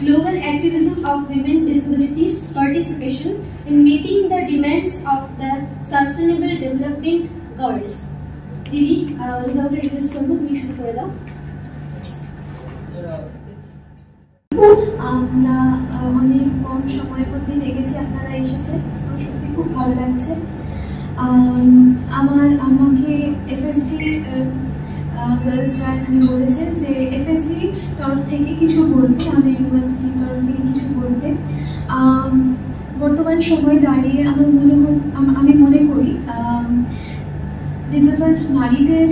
global activism of women disabilities participation in meeting the demands of the sustainable development goals. দিদি উইদাউট রিকোয়েস্ট করবো, তুমি শুরু করে দাও। আমরা অনেক কম সময়ের মধ্যে দেখেছি আপনারা এসেছে, আমার সত্যি খুব ভালো লাগছে। আমাকে এফএসডি গার্লসরা এখানে বলেছেন যে এফএসডি তরফ থেকে কিছু বলতে, আমাদের ইউনিভার্সিটির তরফ থেকে কিছু বলতে। বর্তমান সময় দাঁড়িয়ে আমি মনে করি ডিসেবলড নারীদের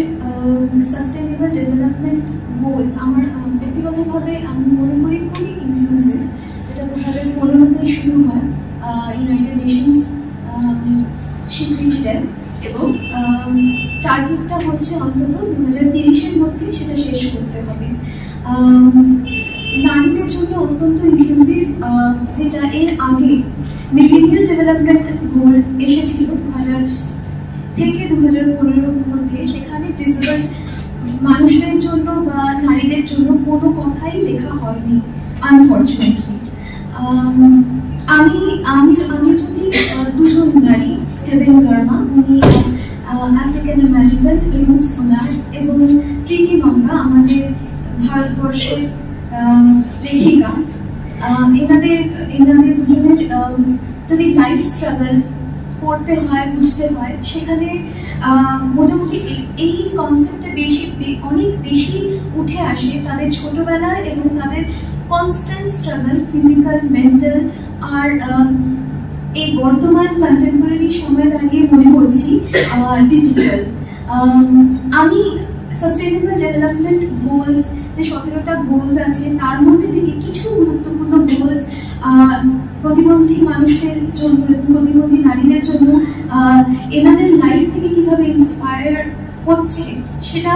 সাস্টেনেবল ডেভেলপমেন্ট গোল আমার ব্যক্তিগতভাবে আমি মনে করি খুবই ইনক্লুসিভ, যেটা 2015 শুরু হয়, ইউনাইটেড নেশনস স্বীকৃতি দেন এবং টার্গেটটা হচ্ছে অন্তত 2030-এর মধ্যে সেটা শেষ করতে হবে। নারীদের জন্য অত্যন্ত ইনক্লুসিভ, যেটা এর আগে মিলেনিয়াল ডেভেলপমেন্ট গোল এসেছিল 2000 থেকে 2015-এর মধ্যে, সেখানে ডিসেবলড মানুষদের জন্য বা নারীদের জন্য কোনো কথাই লেখা হয়নি আনফর্চুনেটলি। আমি যদি দুজন নারী, হেভেন গার্মা, উনি আফ্রিকান আমেরিকান রুটস ওনার, এবং প্রীতি মঙ্গা আমাদের ভারতবর্ষের লেখিকা, এনাদের দুজনের যদি লাইফ স্ট্রাগল পড়তে হয়, বুঝতে হয়, সেখানে মোটামুটি এই কনসেপ্টটা অনেক বেশি উঠে আসে তাদের ছোটবেলায় এবং তাদের কনস্ট্যান্ট স্ট্রাগল, ফিজিক্যাল, মেন্টাল। আর এই বর্তমান কন্টেম্পোরারি সময় দাঁড়িয়ে মনে করছি ডিজিটাল। আমি সাস্টেনেবল ডেভেলপমেন্ট গোলস, যে 17টা গোলস আছে, তার মধ্যে থেকে কিছু গুরুত্বপূর্ণ গোলস প্রতিবন্ধী মানুষদের জন্য এবং প্রতিবন্ধী নারীদের জন্য এনাদের লাইফ থেকে কিভাবে ইন্সপায়ার হচ্ছে সেটা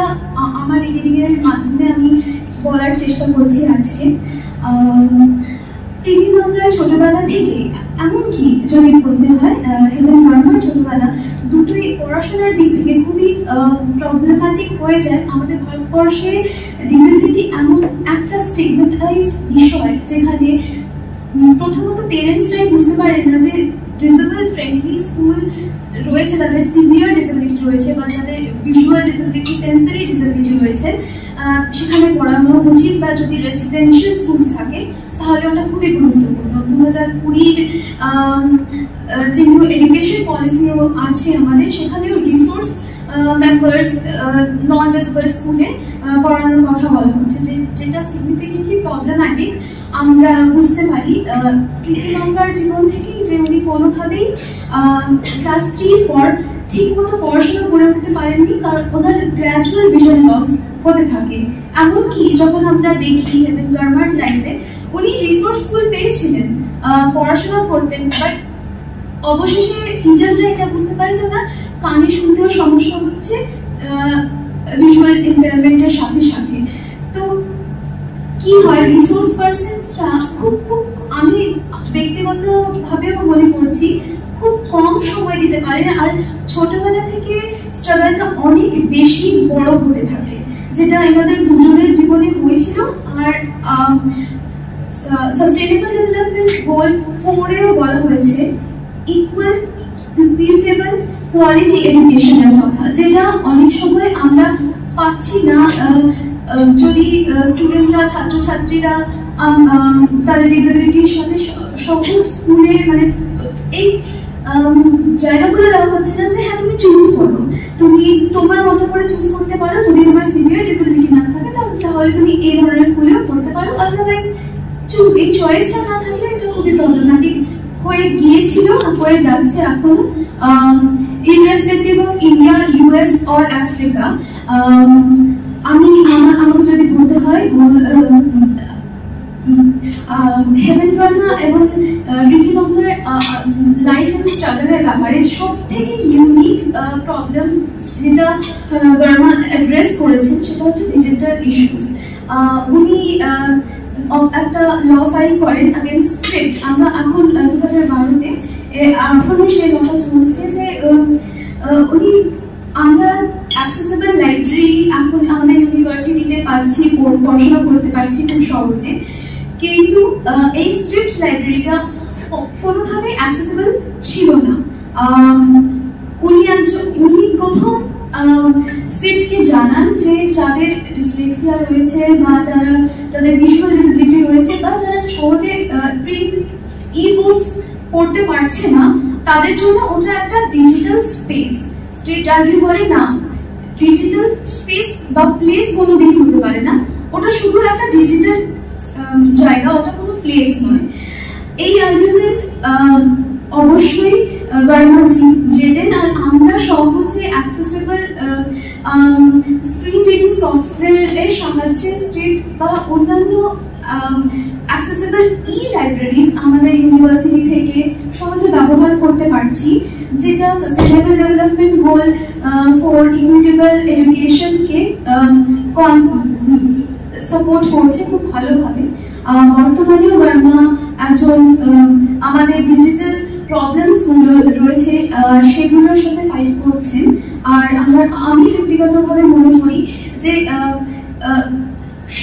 আমার রিডিংয়ের মাধ্যমে আমি বলার চেষ্টা করছি আজকে। প্রীতি মঙ্গার ছোটবেলা থেকে, এমনকি যদি বলতে হয় হেভেন গার্মার ছোটবেলা, দুটোই পড়াশোনার দিক থেকে খুবই প্রবলেম্যাটিক হয়ে যায়। আমাদের ভারতবর্ষে ডিসেবিলিটি এমন একটা স্টিগমাটাইজড বিষয়, যেখানে প্রথমত পেরেন্টসরাই বুঝতে পারেন না যে ডিসেবল ফ্রেন্ডলি স্কুল রয়েছে, তাদের সিভিয়ার ডিসেবিলিটি রয়েছে বা যাদের ভিজুয়াল ডিসেবিলিটি, সেন্সরি ডিসেবিলিটি রয়েছে, সেখানে পড়ানো উচিত। বা যদি রেসিডেন্সিয়াল স্কুল থাকে তাহলে ওটা খুবই গুরুত্বপূর্ণ। 2020-র যে নিউ এডুকেশন পলিসিও আছে আমাদের, সেখানেও রিসোর্স মেম্বার্স নন ডিসেবল স্কুলে পড়ানোর কথা বলা হচ্ছে, যেটা সিগনিফিকেন্টলি প্রবলেম্যাটিক। আমরা বুঝতে পারি প্রীতি মঙ্গার জীবন থেকেই যে উনি কোনোভাবেই ক্লাস 3-র পর ঠিক মতো পড়াশোনা করে উঠতে পারেননি, কারণ ওনার গ্র্যাজুয়াল ভিশন লস হতে থাকে। এমনকি যখন আমরা দেখি হেভেন গার্মার লাইফে, উনি রিসোর্স স্কুল পেয়েছিলেন, পড়াশোনা করতেন, বাট অবশেষে টিচাররা এটা বুঝতে পারে যে না, কানে শুনতেও সমস্যা হচ্ছে ভিজুয়াল ইম্পেয়ারমেন্টের সাথে সাথে। তো কি হয়, রিসোর্স পার্সনসরা খুব আমি ব্যক্তিগতভাবেও মনে করছি খুব কম সময় দিতে পারে, আর ছোটবেলা থেকে স্ট্রাগলটা অনেক বেশি বড় হতে থাকে, যেটা এনাদের দুজনের জীবনে হয়েছিল। আর সাস্টেনেবল ডেভেলপমেন্ট গোল 4-এও বলা হয়েছে ইকুয়াল ইকুইটেবল কোয়ালিটি এডুকেশনের কথা, যেটা অনেক সময় আমরা পাচ্ছি না। যদি স্টুডেন্টরা, ছাত্রছাত্রীরা তাদের ডিসেবিলিটির সাথে সহজ স্কুলে, মানে এই জায়গাগুলো দেওয়া হচ্ছে না যে হ্যাঁ তুমি চুজ করো, তুমি তোমার মতো করে চুজ করতে পারো। যদি তোমার সিভিয়ার ডিসেবিলিটি না থাকে তাহলে তুমি এই ধরনের স্কুলেও পড়তে পারো, আদারওয়াইজ এই চয়েসটা না থাকলে এটা খুবই প্রবলেমেটিক হয়ে গিয়েছিল, হয়ে যাচ্ছে এখনো। Irrespective of India, US or Africa, আমাকে যদি বলতে হয়, হেমেন রানা এবং ঋতিমন্দার লাইফ এন্ড স্ট্রাগলের ব্যাপারে সব থেকে ইউনিক প্রবলেম যেটা বর্মা অ্যাড্রেস করেছেন সেটা হচ্ছে ডিজিটাল ইস্যুস। উনি একটা ল ফাইল করেন আগেইনস্ট স্ক্রিপ্ট। আমরা এখন 2012-তে এখনো সেই লটা চলছে যে উনি, আমরা অ্যাক্সেসিবল লাইব্রেরি এখন আমাদের ইউনিভার্সিটিতে পাচ্ছি, পড়াশোনা করতে পারছি খুব সহজে, কিন্তু এই স্ক্রিপ্ট লাইব্রেরিটা কোনোভাবে অ্যাক্সেসিবল ছিল না। উনি প্রথম স্ক্রিপ্টকে জানান যে যাদের ডিসলেক্সিয়া রয়েছে বা যাদের ভিজুয়াল ডিসেবিলিটি রয়েছে বা যারা সহজে প্রিন্ট ই-বুকস পড়তে পারছে না, তাদের জন্য ওটা একটা ডিজিটাল স্পেস। স্ট্রিট আর্গুই করে না ডিজিটাল স্পেস বা প্লেস কোনোদিন হতে পারে না, ওটা শুধু একটা ডিজিটাল জায়গা, ওটা কোনো প্লেস নয়। এই আর্গুমেন্ট অবশ্যই গভর্নমেন্ট যেতেন, আর আমরা সহজে অ্যাক্সেসিবল স্ক্রিন রিডিং সফটওয়্যারের সাহায্যে স্ট্রিট বা অন্যান্য অ্যাক্সেসিবল লাইব্রেরিজ আমাদের ইউনিভার্সিটি থেকে সহজে ব্যবহার করতে পারছি, যেটা sustainable development goal for equitable এডুকেশনকে সাপোর্ট করছে খুব ভালোভাবে। বর্তমানেও বর্মা একজন আমাদের ডিজিটাল প্রবলেমস গুলো রয়েছে সেগুলোর সাথে ফাইট করছেন। আর আমি ব্যক্তিগতভাবে মনে করি যে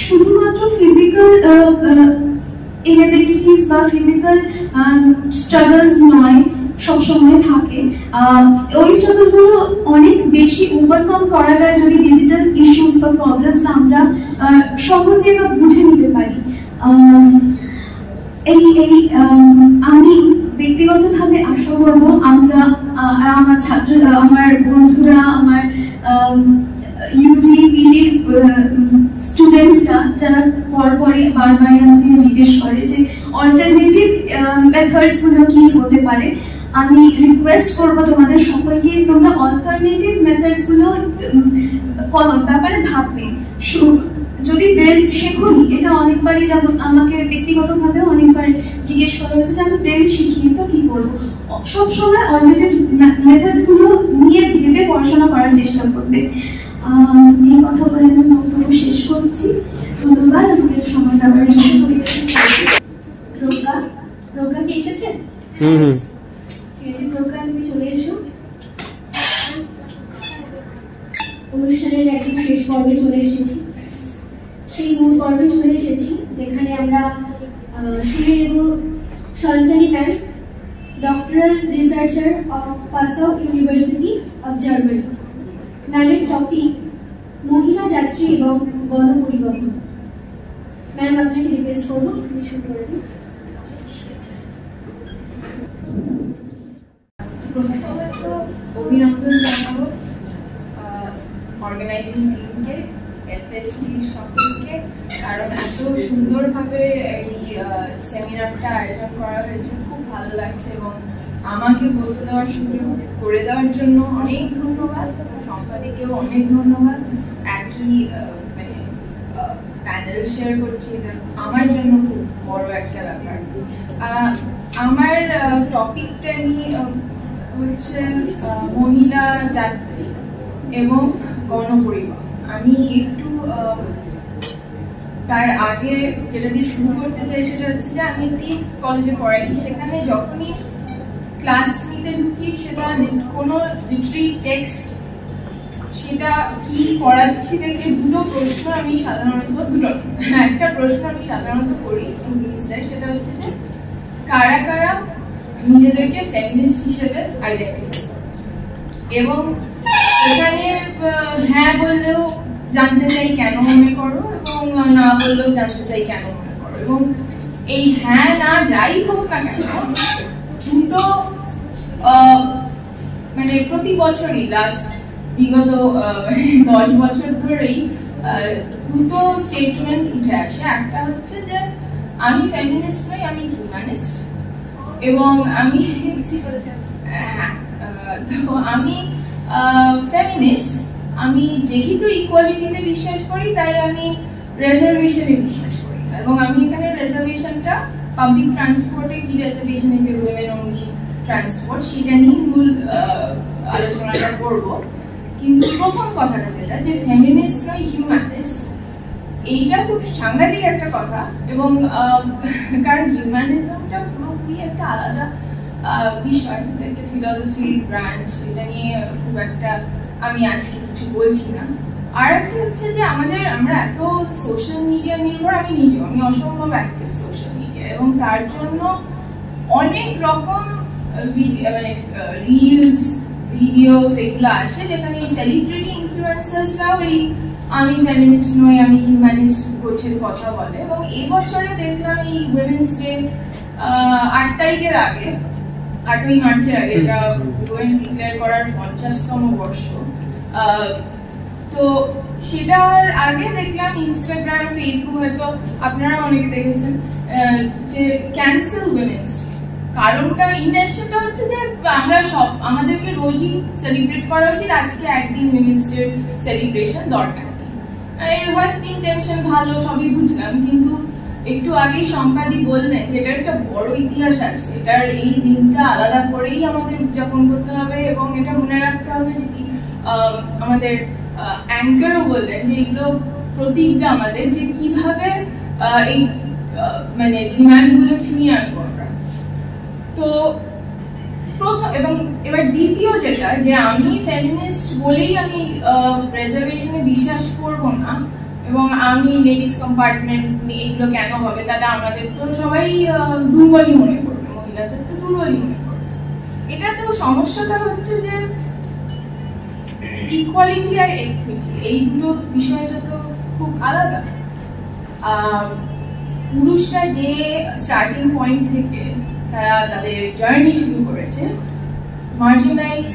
শুধুমাত্র ফিজিক্যাল ইনএবিলিটিস বা ফিজিক্যাল স্ট্রাগলস নয় সবসময় থাকে, ওই স্ট্রাগলগুলো অনেক বেশি ওভারকাম করা যায় যদি ডিজিটাল ইস্যুস বা প্রবলেমস আমরা সহজে বা বুঝে নিতে পারি। আমি ব্যক্তিগতভাবে আশা করব আমরা আমার আমার বন্ধুরা, আমার ইউজি পিজি স্টুডেন্টসরা যারা পরপরই বারবারই আমাকে জিজ্ঞেস করে যে অল্টারনেটিভ মেথডস গুলো কি হতে পারে, আমি রিকোয়েস্ট করবো তোমাদের সকলকে তোমরা অল্টারনেটিভ মেথডস গুলো ব্যাপারে ভাববে। যদি ব্রেল শেখোনি, এটা অনেকবারই যেমন আমাকে ব্যক্তিগতভাবে অনেকবার জিজ্ঞেস করা হয়েছে যে আমি ব্রেল শিখিনি তো কি করবো, সবসময় অল্টারনেটিভ মেথডস গুলো নিয়ে ভেবে পড়াশোনা করার চেষ্টা করবে। এই কথা বলে আমি বক্তব্য শেষ করছি। ধন্যবাদ আমাদের সময় দেওয়ার জন্য। রোগা কি এসেছে? ঠিক আছে রোগা, তুমি চলে এসো। অনুষ্ঠানের একদম শেষ পর্বে চলে এসেছি, সেই মূল পর্বে চলে এসেছি যেখানে আমরা শুনে নেব Sanchari ma'am, doctoral researcher of Passau university of Germany. ম্যামের টপিক মহিলা যাত্রী এবং গণপরিবহন। ম্যাম আপনাকে রিকোয়েস্ট করবো আপনি শুরু করে দিন। প্রথমে তো অভিনন্দন জানাবো অর্গানাইজিং টিমকে, এফএসটি সকলকে, কারণ এত সুন্দরভাবে এই সেমিনারটা আয়োজন করা হয়েছে, খুব ভালো লাগছে। এবং আমাকে বলতে দেওয়ার সুযোগ করে দেওয়ার জন্য অনেক ধন্যবাদ, সম্পাদিকেও অনেক ধন্যবাদ। একই মানে প্যানেল শেয়ার করছি, এটা আমার জন্য খুব বড় একটা ব্যাপার। আমার টপিকটা নিয়ে হচ্ছে মহিলা যাত্রী এবং গণপরিবহন। আমি একটু তার আগে যেটা দিয়ে শুরু করতে চাই সেটা হচ্ছে যে আমি একটি কলেজে পড়াই, সেখানে যখনই ক্লাস নিতে ঢুকি সেটা কোনো লিটারি টেক্সট সেটা কি পড়াচ্ছি দেখে দুটো প্রশ্ন আমি সাধারণত একটা প্রশ্ন আমি সাধারণত করি স্টুডেন্টসদের, সেটা হচ্ছে যে কারা কারা নিজেদেরকে ফেমিনিস্ট হিসেবে আইডেন্টিফাই করো এবং এখানে হ্যাঁ বললেও জানতে চাই কেন মনে করো এবং না বললেও জানতে চাই কেন মনে করো এবং এই হ্যাঁ না যাই হোক না কেন দুটো মানে প্রতি বছরই লাস্ট বিগত 10 বছর ধরেই দুটো স্টেটমেন্ট উঠে আসে। একটা হচ্ছে যে আমি ফেমিনিস্ট নই, আমি হিউম্যানিস্ট এবং আমি তো আমি ফেমিনিস্ট, আমি যেহেতু ইকুয়ালিটিতে বিশ্বাস করি তাই আমি রিজার্ভেশনে বিশ্বাস করি এবং আমি এখানে রিজার্ভেশনটা পাবলিক ট্রান্সপোর্টে কি রিজার্ভেশন এর উইমেন অনলি ট্রান্সপোর্ট সেটা নিয়ে মূল আলোচনাটা করব। কিন্তু প্রথম কথাটা যেটা যে ফেমিনিস্ট নয় হিউম্যানিস্ট, এইটা খুব সাংঘাতিক একটা কথা এবং কারণ হিউম্যানিজমটা পুরোপুরি একটা আলাদা বিষয়, একটা ফিলসফি ব্রাঞ্চ, এটা নিয়ে খুব একটা আমি আজকে কিছু বলছি না। আর একটা হচ্ছে যে আমরা এত সোশ্যাল মিডিয়া নির্ভর, আমি অসম্ভব অ্যাক্টিভ সোশ্যাল মিডিয়া এবং তার জন্য অনেক রকম মানে রিলস ভিডিওস এগুলো আসে যেখানে এই সেলিব্রিটি ইনফ্লুয়েন্সার্সরাও এই আমি ফেমিনিস্ট নই আমি হিউম্যানিস্ট গোছের কথা বলে। এবং এই বছরে দেখলাম এই উইমেন্স ডে 8 তারিখের আগে 8ই মার্চের আগে এটা ইউএন ডিক্লেয়ার করার 50তম বর্ষ, তো সেটার আগে দেখলাম ইনস্টাগ্রাম ফেসবুক হয়তো আপনারা অনেকে দেখেছেন যে ক্যান্সেল উইমেন্স ডে। কারণটা ইন্টেনশনটা হচ্ছে যে আমরা সব আমাদেরকে রোজই সেলিব্রেট করা উচিত, আজকে একদিন উইমেন্স ডে সেলিব্রেশন দরকার নেই। এর হয়তো ইন্টেনশন ভালো, সবই বুঝলাম, কিন্তু একটু আগেই সম্পাদি বললেন যে এটার একটা বড় ইতিহাস আছে, এটার এই দিনটা আলাদা করেই আমাদের উদযাপন করতে হবে এবং এটা মনে রাখতে হবে যে কি আমাদের অ্যাঙ্কারও বললেন যে এগুলো প্রতিজ্ঞা আমাদের যে কিভাবে এই মানে ডিমান্ডগুলো ছিনিয়ে আনবো আমরা। তো প্রথম এবং এবার দ্বিতীয় যেটা যে আমি ফেমিনিস্ট বলেই আমি রিজার্ভেশনে বিশ্বাস করব না এবং আমি লেডিস কম্পার্টমেন্ট এইগুলো কেন হবে, তাহলে আমাদের তো সবাই দুর্বলই মনে করবে, মহিলাদের তো দুর্বলই মনে করবে। এটাতেও সমস্যাটা হচ্ছে যে ইকুয়ালিটি আর ইকুইটি এই দুটো বিষয়টা তো খুব আলাদা। পুরুষরা যে স্টার্টিং পয়েন্ট থেকে তারা তাদের জার্নি শুরু করেছে, মার্জিনাইজ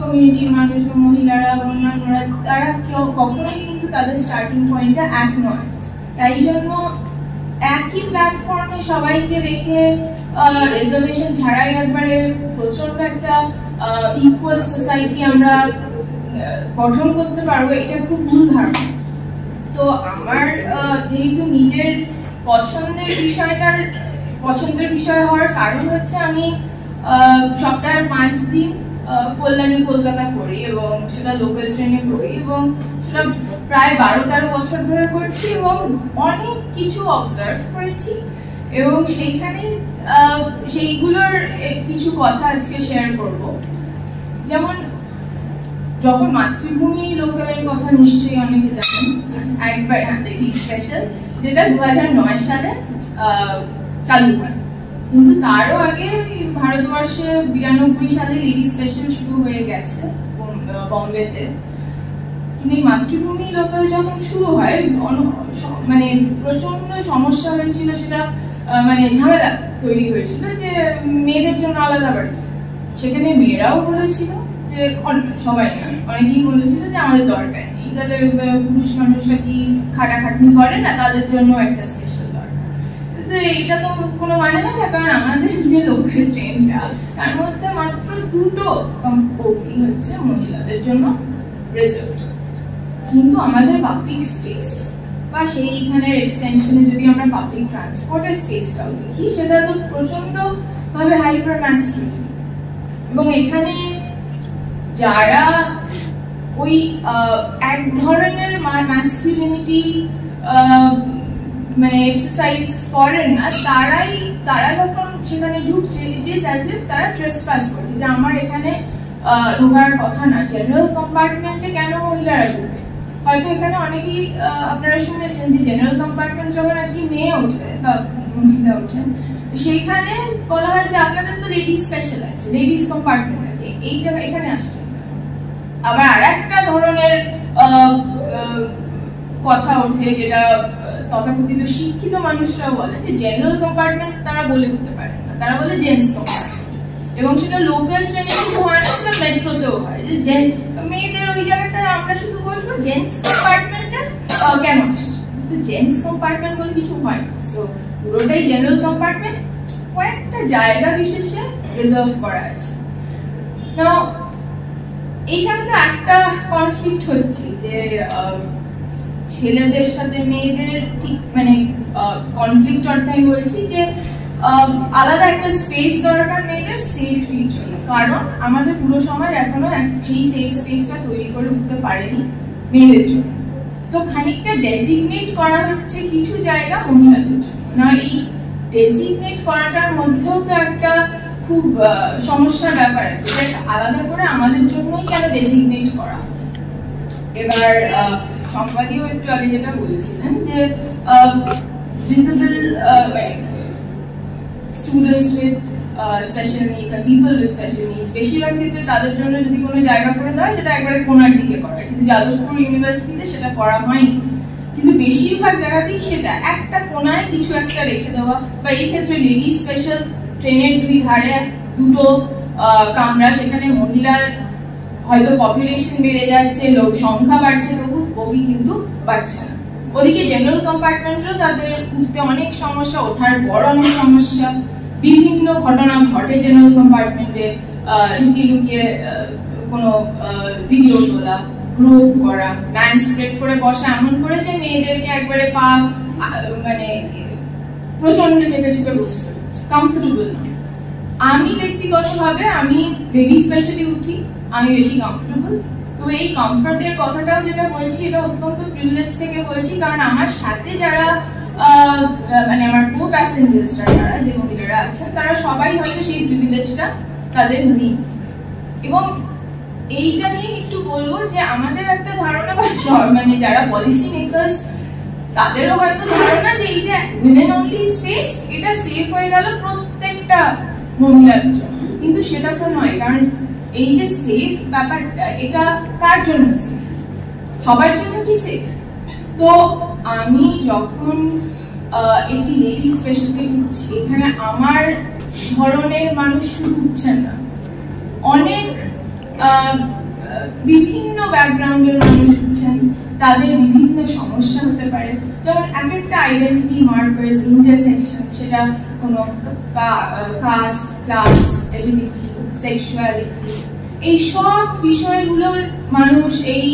কমিউনিটির মানুষ, মহিলারা, অন্যান্যরা, তারা কেউ কখনোই কিন্তু তাদের স্টার্টিং পয়েন্টটা এক নয়। তাই জন্য একই প্ল্যাটফর্মে সবাইকে রেখে রিজার্ভেশন ছাড়াই একবারে প্রচন্ড একটা ইকুয়াল সোসাইটি আমরা গঠন করতে পারবো, এটা খুব ভুল ধারণা। তো আমার যেহেতু নিজের পছন্দের বিষয় হওয়ার কারণ হচ্ছে আমি সপ্তাহের 5 দিন কল্যাণী কলকাতা করি এবং সেটা লোকাল ট্রেনে করি এবং সেটা প্রায় 12-13 বছর ধরে করছি এবং অনেক কিছু অবজার্ভ করেছি এবং সেইগুলোর কিছু কথা আজকে শেয়ার করব। যেমন যখন মাতৃভূমি লোকালের কথা নিশ্চয়ই অনেকে জানেন, একবার লেডি স্পেশাল যেটা 2009 সালে চালু হয়, কিন্তু তারও আগে ভারতবর্ষে 92 সালে লেডি স্পেশাল শুরু হয়ে গেছে বম্বেতে। কিন্তু এই মাতৃভূমি লোকাল যখন শুরু হয় মানে প্রচন্ড সমস্যা হয়েছিল, সেটা মানে ঝামেলা তৈরি হয়েছিল যে মেয়েদের জন্য আলাদা বাড়ি। সেখানে মেয়েরাও বলেছিল যে সবাই অনেকেই বলেছিল যে আমাদের দরকার নেই, তাহলে পুরুষ মানুষরা কি খাটাখাটনি করে না, তাদের জন্য একটা স্পেশাল দরকার। এইটা তো কোনো মানে হয় না, কারণ আমাদের যে লোকাল ট্রেনটা তার মধ্যে মাত্র 2টো বগি হচ্ছে মহিলাদের জন্য রিজার্ভড। কিন্তু আমাদের পাবলিক স্পেস বা সেইখানের এক্সটেনশনে যদি আমরা পাবলিক ট্রান্সপোর্টের স্পেসটাও দেখি, সেটা তো প্রচন্ড ভাবে হাইপার ম্যাসকুলিন এবং এখানে যারা ওই এক ধরনের ম্যাসকুলিনিটি মানে এক্সারসাইজ করেন না, তারা যখন সেখানে ঢুকছে তারা ট্রেসপাস করছে যে আমার এখানে ঢোকার কথা না। জেনারেল কম্পার্টমেন্টে কেন মহিলারা ঢুকবে? হয়তো এখানে অনেকেই আপনারা শুনেছেন যে জেনারেল কম্পার্টমেন্ট যখন আর কি মেয়ে ওঠে বা মহিলা ওঠেন সেইখানে বলা হয় যে আপনাদের তো লেডিস স্পেশাল আছে, লেডিস কম্পার্টমেন্ট আছে, এইটা এখানে আসছে। আবার আরেকটা ধরনের কথা ওঠে যেটা তথাকথিত শিক্ষিত মানুষরা বলে যে জেনারেল কম্পার্টমেন্ট তারা বলে উঠতে পারে না, তারা বলে জেন্টস কম্পার্টমেন্ট। এবং সেটা লোকাল ট্রেনে কিন্তু হয় না, সেটা মেট্রোতেও হয় যে মেয়েদের ওই জায়গাটায় আমরা শুধু বসবো জেন্টস কম্পার্টমেন্টে কেন আসছে, কিন্তু জেন্টস কম্পার্টমেন্ট বলে কিছু হয় না। সো পুরোটাই জেনারেল কম্পার্টমেন্ট, কয়েকটা জায়গা বিশেষে রিজার্ভ করা আছে। নাও এইখানে তো একটা কনফ্লিক্ট হচ্ছে যে ছেলেদের সাথে মেয়েদের, ঠিক মানে কনফ্লিক্ট অর্থে আমি বলছি যে আলাদা একটা স্পেস দরকার মেয়েদের সেফটির জন্য, কারণ আমাদের পুরো সমাজ এখনো সেই সেফ স্পেসটা তৈরি করে উঠতে পারেনি মেয়েদের জন্য। তো খানিকটা ডেজিগনেট করা হচ্ছে কিছু জায়গা মহিলাদের জন্য। না, এই ডেজিগনেট করাটার মধ্যেও তো একটা খুব সমস্যার ব্যাপার আছে, যে আলাদা করে আমাদের জন্যই কেন ডেজিগনেট করা। এবার সম্পাদীয় একটু আগে যেটা বলছিলেন যে disable students with special needs আর পিপল উইথ স্পেশাল নিডস, বেশিরভাগ ক্ষেত্রে তাদের জন্য যদি কোনো জায়গা করে দেওয়া হয় সেটা একবারে কোনার দিকে করা, কিন্তু যাদবপুর ইউনিভার্সিটিতে সেটা করা হয়নি। কিন্তু বেশিরভাগ জায়গাতেই সেটা একটা কোনায় কিছু একটা রেখে দেওয়া, বা এই ক্ষেত্রে লেডিস স্পেশাল ট্রেনের দুই ধারে দুটো কামরা, সেখানে মহিলার হয়তো পপুলেশন বেড়ে যাচ্ছে, লোক সংখ্যা বাড়ছে, তবু বগি কিন্তু বাড়ছে না। ওদিকে জেনারেল কম্পার্টমেন্টেও তাদের উঠতে অনেক সমস্যা, ওঠার পর অনেক সমস্যা, বিভিন্ন ঘটনা ঘটে জেনারেল কম্পার্টমেন্টে, লুকিয়ে লুকিয়ে কোনো ভিডিও তোলা, গ্রুপ করা, ম্যান স্প্রেড করে বসা, এমন করে যে মেয়েদেরকে একবারে পা মানে প্রচন্ড চেপে চেপে বসতে হচ্ছে, কমফোর্টেবল না। আমি ব্যক্তিগতভাবে আমি লেডি স্পেশালি উঠি, আমি বেশি কমফোর্টেবল। তো এই কমফোর্টের কথাটাও যেটা বলছি এটা অত্যন্ত প্রিভিলেজ থেকে বলছি, কারণ আমার সাথে যারা মানে আমার কো প্যাসেঞ্জার্সরা যারা যে মহিলারা আছেন তারা সবাই হয়তো সেই প্রিভিলেজটা তাদের নেই। এবং এইটা নিয়ে একটু বলবো যে আমাদের একটা ধারণা, মানে যারা পলিসি মেকার্স তাদেরও হয়তো ধারণা যে এই যে উইমেন অনলি স্পেস এটা সেফ হয়ে গেল প্রত্যেকটা মহিলার জন্য, কিন্তু সেটা তো নয়। কারণ এই যে সেফ ব্যাপারটা, এটা কার জন্য সেফ? সবার জন্য কি সেফ? তো আমি যখন একটি লেডি স্পেশালি উঠছি, এখানে আমার ধরনের মানুষ শুধু উঠছেন না, অনেক বিভিন্ন ব্যাকগ্রাউন্ডের মানুষ উঠছেন, তাদের বিভিন্ন সমস্যা হতে পারে। যেমন এক একটা আইডেন্টিটি মার্কার্স, ইন্টারসেকশন, সেটা কোনো কাস্ট, ক্লাস, এবিলিটি, সেক্সুয়ালিটি, এই সব বিষয়গুলোর মানুষ এই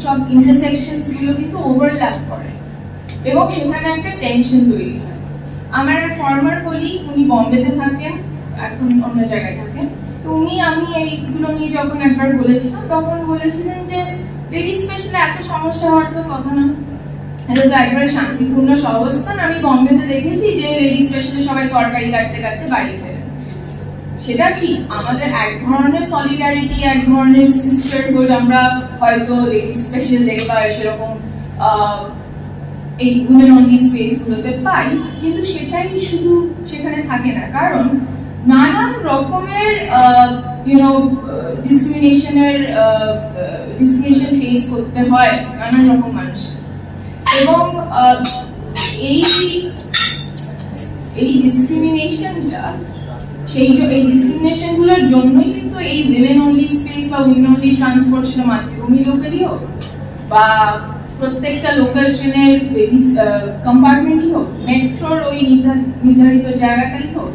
সব ইন্টারসেকশনস গুলো কিন্তু ওভারল্যাপ করে এবং সেখানে একটা টেনশন তৈরি হয়। আমার এক ফর্মার কলিগ, উনি বম্বেতে থাকেন, এখন অন্য জায়গায় থাকেন। তো উনি, আমি এইগুলো নিয়ে যখন একবার বলেছিলাম তখন বলেছিলেন যে লেডি স্পেশালি এত সমস্যা হওয়ার তো কথা না, এটা তো একবারে শান্তিপূর্ণ সহাবস্থান। আমি বম্বেতে দেখেছি যে লেডি স্পেশালি সবাই তরকারি কাটতে কাটতে বাড়ি ফেরে। সেটা ঠিক, আমাদের এক ধরনের সলিডারিটি, এক ধরনের সিস্টারহুড আমরা হয়তো লেডি স্পেশাল দেখবা সেরকম এই উইমেন অনলি স্পেস গুলোতে পাই, কিন্তু সেটাই শুধু সেখানে থাকে না। কারণ নানান রকমের ডিসক্রিমিনেশন ফেস করতে হয় নানান রকম মানুষের, এবং এই ডিসক্রিমিনেশনটা এই ডিসক্রিমিনেশন গুলোর জন্যই কিন্তু এই উইমেন অনলি স্পেস বা উইমেন অনলি ট্রান্সপোর্ট, সেটা মাতৃভূমি লোকালই হোক বা প্রত্যেকটা লোকাল ট্রেনের কম্পার্টমেন্টই হোক, মেট্রোর ওই নির্ধারিত জায়গাটাই হোক,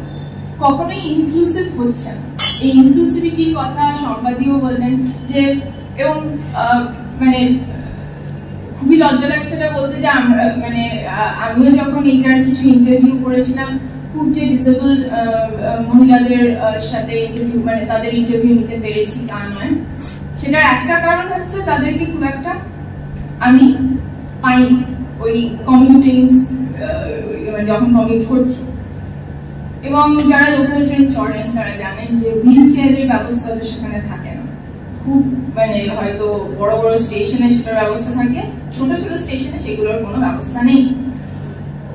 কখনোই ইনক্লুসিভ হচ্ছে না। এই ইনক্লুসিভিটির কথা সম্পাদীয় বললেন যে, এবং মানে খুবই লজ্জা লাগছে এটা বলতে যে আমরা মানে আমিও যখন এইটার কিছু ইন্টারভিউ করেছিলাম, খুব যে ডিসেবলড মহিলাদের সাথে ইন্টারভিউ, মানে তাদের ইন্টারভিউ নিতে পেরেছি তা নয়। সেটার একটা কারণ হচ্ছে তাদেরকে খুব একটা আমি পাইনি ওই কমিউটিং, যখন কমিউট করছি। এবং যারা লোকাল ট্রেন চড়েন তারা জানেন যে হুইল চেয়ারের ব্যবস্থা তো সেখানে থাকে না। খুব মানে হয়তো বড় বড় স্টেশনে সেটার ব্যবস্থা থাকে, ছোট ছোট স্টেশনে সেগুলোর কোনো ব্যবস্থা নেই।